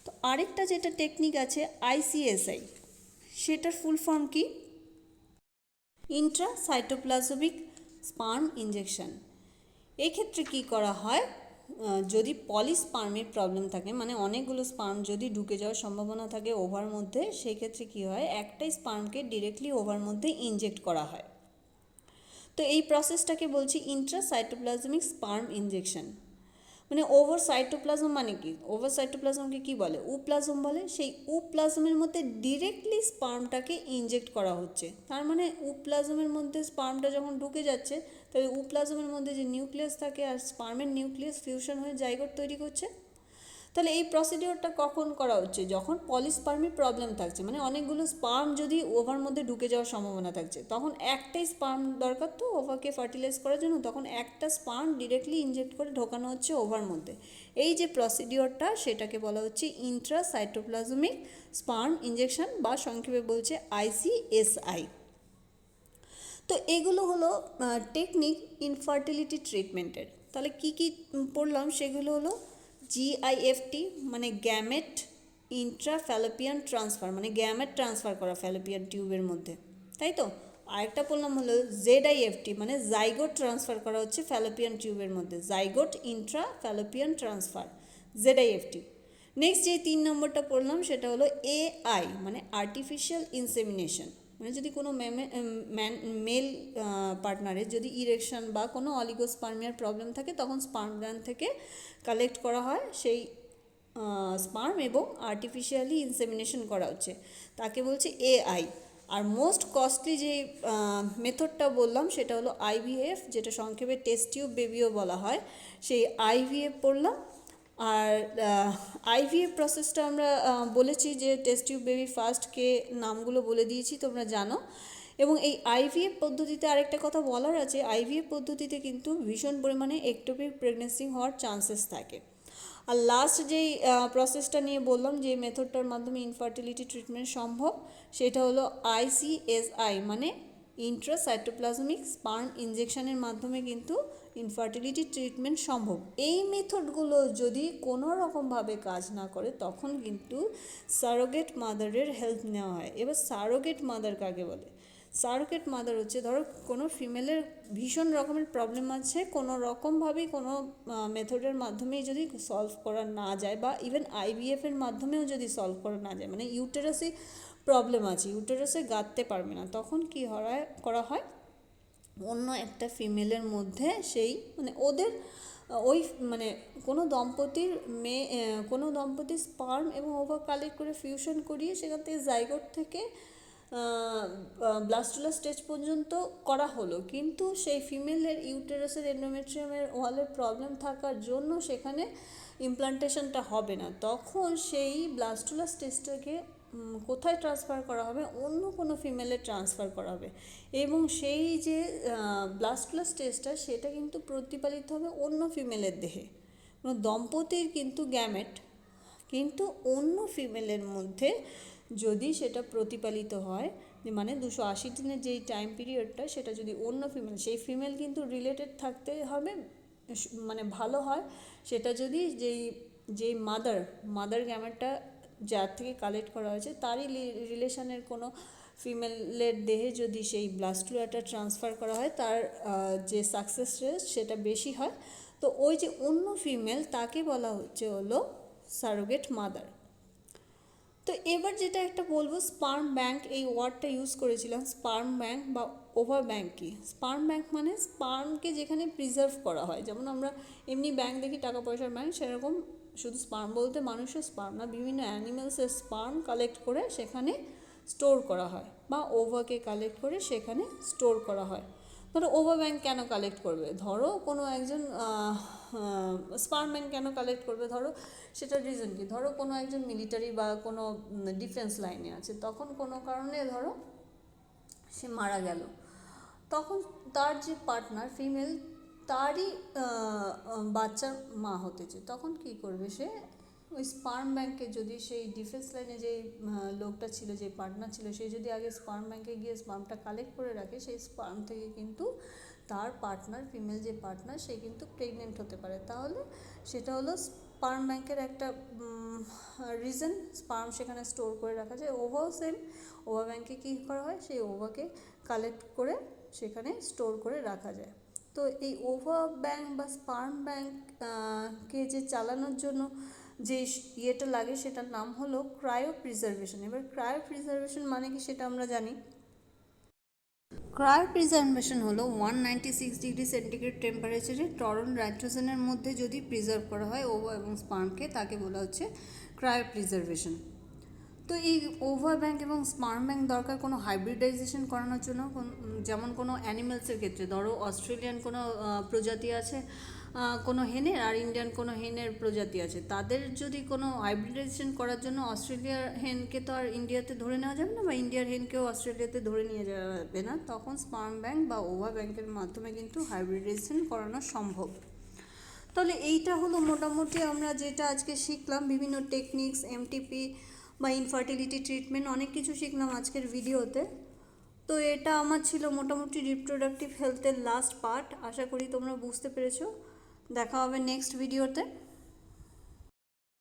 তো আরেকটা যেটা টেকনিক আছে আইসিএসআই, সেটার ফুল ফর্ম কি? Intracytoplasmic sperm injection. এক্ষেত্রে কি করা হয়, যদি পলিস্পার্মের প্রবলেম থাকে, মানে অনেকগুলো স্পার্ম যদি ঢুকে যাওয়ার সম্ভাবনা থাকে ওভার মধ্যে, সেই ক্ষেত্রে কী হয়, একটাই স্পার্মকে ডিরেক্টলি ওভার মধ্যে ইনজেক্ট করা হয়। তো এই প্রসেসটাকে বলছি ইন্ট্রাসাইটোপ্লাজমিক স্পার্ম ইনজেকশন। মানে ওভার সাইটোপ্লাজম মানে কি, ওভার সাইটোপ্লাজমকে কী বলে, উপ্লাজম বলে। সেই উপ্লাজমের মধ্যে ডিরেক্টলি স্পার্মটাকে ইনজেক্ট করা হচ্ছে। তার মানে উপ্লাজমের মধ্যে স্পার্মটা যখন ঢুকে যাচ্ছে, তাহলে উপ্লাজমের মধ্যে যে নিউক্লিয়াস থাকে আর স্পার্মের নিউক্লিয়াস ফিউশন হয়ে জাইগোট তৈরি করছে। তাহলে এই প্রসিডিওরটা কখন করা হচ্ছে, যখন পলিস্পার্মি প্রবলেম থাকছে, মানে অনেকগুলো স্পার্ম যদি ওভার মধ্যে ঢুকে যাওয়ার সম্ভাবনা থাকছে, তখন একটাই স্পার্ম দরকার তো ওভারকে ফার্টিলাইজ করার জন্য, তখন একটা স্পার্ম ডিরেক্টলি ইনজেক্ট করে ঢোকানো হচ্ছে ওভার মধ্যে। এই যে প্রসিডিওরটা সেটাকে বলা হচ্ছে ইন্ট্রাসাইটোপ্লাজমিক স্পার্ম ইনজেকশন, বা সংক্ষেপে বলছে আইসিএসআই। তো এগুলো হলো টেকনিক ইনফার্টিলিটি ট্রিটমেন্টের। তাহলে কি কি পড়লাম সেগুলো হলো জিআইএফটি মানে গ্যামেট ইন্ট্রাফ্যালোপিয়ান ট্রান্সফার, মানে গ্যামেট ট্রান্সফার করা ফ্যালোপিয়ান টিউবের মধ্যে, তাই তো। আরেকটা বললাম হলো জেডআইএফটি মানে জাইগোট ট্রান্সফার করা হচ্ছে ফ্যালোপিয়ান টিউবের মধ্যে, জাইগোট ইন্ট্রাফ্যালোপিয়ান ট্রান্সফার, জেডআইএফটি। নেক্সট যে 3 নম্বরটা পড়লাম সেটা হলো এআই মানে আর্টিফিশিয়াল ইনসেমিনেশন। মানে যদি কোনো মেল পার্টনারের যদি ইরেকশন বা কোনো অলিগোস্পার্মিয়ার প্রবলেম থাকে, তখন স্পার্ম গ্ল্যান্ড থেকে কালেক্ট করা হয় সেই স্পার্ম এবং আর্টিফিশিয়ালি ইনসেমিনেশন করা হচ্ছে, তাকে বলছে এআই। আর মোস্ট কস্টলি যে মেথডটা বললাম সেটা হলো আইভিএফ, যেটা সংক্ষেপে টেস্ট টিউব বেবিও বলা হয়, সেই আইভিএফ পড়লাম। আর আইভিএফ প্রসেসটা আমরা বলেছি যে টেস্ট টিউব বেবি ফার্স্টকে নামগুলো বলে দিয়েছি, তোমরা জানো। এবং এই আইভিএফ পদ্ধতিতে আরেকটা কথা বলার আছে, আইভিএফ পদ্ধতিতে কিন্তু ভীষণ পরিমাণে একটোপিক প্রেগনেন্সি হওয়ার চান্সেস থাকে। আর লাস্ট যেই প্রসেসটা নিয়ে বললাম যে মেথডটার মাধ্যমে ইনফার্টিলিটি ট্রিটমেন্ট সম্ভব, সেটা হলো আইসিএসআই মানে ইন্ট্রাসাইটোপ্লাজমিক স্পার্ম ইনজেকশনের মাধ্যমে কিন্তু ইনফার্টিলিটি ট্রিটমেন্ট সম্ভব। এই মেথডগুলো যদি কোনো রকমভাবে কাজ না করে, তখন কিন্তু সারোগেট মাদারের হেল্প নেওয়া হয়। এবার সারোগেট মাদার কাকে বলে? সারোগেট মাদার হচ্ছে, ধরো কোনো ফিমেলের ভীষণ রকমের প্রবলেম আছে, কোনো রকমভাবেই কোনো মেথডের মাধ্যমেই যদি সলভ করা না যায়, বা ইভেন আইভিএফের মাধ্যমেও যদি সলভ করা না যায়, মানে ইউটেরাসে প্রবলেম আছে, ইউটেরাসে গাঁথতে পারবে না, তখন কি করা হয়, অন্য একটা ফিমেলের মধ্যে সেই মানে ওদের ওই মানে কোনো দম্পতির স্পার্ম এবং ওভার কালেক্ট করে ফিউশন করিয়ে সেখান থেকে জাইগোট থেকে ব্লাস্টুলা স্টেজ পর্যন্ত করা হলো, কিন্তু সেই ফিমেলের ইউটেরাসের এন্ডোমেট্রিয়ামের ওয়ালের প্রবলেম থাকার জন্য সেখানে ইমপ্লান্টেশনটা হবে না। তখন সেই ব্লাস্টুলা স্টেজটাকে কোথায় ট্রান্সফার করা হবে, অন্য কোনো ফিমেলে ট্রান্সফার করা হবে, এবং সেই যে ব্লাস্টুলা স্টেজটা সেটা কিন্তু প্রতিপালিত হবে অন্য ফিমেলের দেহে। দম্পতির কিন্তু গ্যামেট, কিন্তু অন্য ফিমেলের মধ্যে যদি সেটা প্রতিপালিত হয়, মানে 280 দিনের যেই টাইম পিরিয়ডটা, সেটা যদি অন্য ফিমেল, সেই ফিমেল কিন্তু রিলেটেড থাকতে হবে, মানে ভালো হয় সেটা যদি যেই মাদার গ্যামেটটা যার থেকে কালেক্ট করা হয়েছে তারই রিলেশনের কোনো ফিমেলের দেহে যদি সেই ব্লাস্টুলাটা ট্রান্সফার করা হয়, তার যে সাকসেস রেট সেটা বেশি হয়। তো ওই যে অন্য ফিমেল, তাকে বলা হচ্ছে হলো সারোগেট মাদার। তো এবার যেটা একটা বলবো, স্পার্ম ব্যাংক, এই ওয়ার্ডটা ইউজ করেছিলাম, স্পার্ম ব্যাংক বা ওভার ব্যাংক কি? স্পার্ম ব্যাংক মানে স্পার্মকে যেখানে প্রিজার্ভ করা হয়, যেমন আমরা এমনি ব্যাংক দেখি টাকা পয়সার ব্যাংক, সেরকম শুধু স্পার্ম বলতে মানুষের স্পার্ম না, বিভিন্ন অ্যানিমেলসের স্পার্ম কালেক্ট করে সেখানে স্টোর করা হয়, বা ওভারকে কালেক্ট করে সেখানে স্টোর করা হয়। ধরো ওভা ব্যাংক কেন কালেক্ট করবে, ধরো কোনো একজন স্পার্ম ব্যাংক কেন কালেক্ট করবে, ধরো সেটার রিজন কি, ধরো কোনো একজন মিলিটারি বা কোনো ডিফেন্স লাইনে আছে, তখন কোনো কারণে ধরো সে মারা গেল, তখন তার যে পার্টনার ফিমেল তারই বাচ্চার মা হতেছে, তখন কি করবে সে ওই স্পার্ম ব্যাংকে, যদি সেই ডিফেন্স লাইনে যে লোকটা ছিল, যে পার্টনার ছিল, সে যদি আগে স্পার্ম ব্যাংকে গিয়ে স্পার্মটা কালেক্ট করে রাখে, সেই স্পার্ম থেকে কিন্তু তার পার্টনার, ফিমেল যে পার্টনার, সে কিন্তু প্রেগনেন্ট হতে পারে। তাহলে সেটা হলো স্পার্ম ব্যাংকের একটা রিজন, স্পার্ম সেখানে স্টোর করে রাখা যায়। ওভাও সেম, ওভা ব্যাংকে কী করা হয়, সেই ওভাকে কালেক্ট করে সেখানে স্টোর করে রাখা যায়। তো এই ওভা ব্যাংক বা স্পার্ম ব্যাংক কে যে চালানোর জন্য যে ইয়েটা লাগে, সেটার নাম হলো ক্রায়ো প্রিজার্ভেশন। এবার ক্রায়ো প্রিজার্ভেশন মানে কি সেটা আমরা জানি। ক্রায়ো প্রিজার্ভেশন হলো 196 ডিগ্রি সেন্টিগ্রেড টেম্পারেচারে টরল নাইট্রোজেনের মধ্যে যদি প্রিজার্ভ করা হয় ওভা এবং স্পার্মকে, তাকে বলা হচ্ছে ক্রায়ো প্রিজার্ভেশন। তো এই ওভা ব্যাংক এবং স্পার্ম ব্যাংক দরকার কোনো হাইব্রিডাইজেশন করানোর জন্য, যেমন কোনো অ্যানিমেলসের ক্ষেত্রে, ধরো অস্ট্রেলিয়ান কোনো প্রজাতি আছে কোনো হেনের, আর ইন্ডিয়ান কোনো হেনের প্রজাতি আছে, তাদের যদি কোনো হাইব্রিডাইজেশন করার জন্য অস্ট্রেলিয়ার হেনকে তো আর ইন্ডিয়াতে ধরে নেওয়া যাবে না, বা ইন্ডিয়ার হেনকেও অস্ট্রেলিয়াতে ধরে নিয়ে যাবে না, তখন স্পার্ম ব্যাংক বা ওভা ব্যাংকের মাধ্যমে কিন্তু হাইব্রিডাইজেশন করানো সম্ভব। তাহলে এইটা হলো মোটামুটি আমরা যেটা আজকে শিখলাম, বিভিন্ন টেকনিক্স, এমটিপি বা ইনফার্টিলিটি ট্রিটমেন্ট, অনেক কিছু শিখলাম আজকের ভিডিওতে। তো এটা আমার ছিল মোটামুটি রিপ্রোডাক্টিভ হেলথের লাস্ট পার্ট। আশা করি তোমরা বুঝতে পেরেছো। দেখা হবে নেক্সট ভিডিওতে।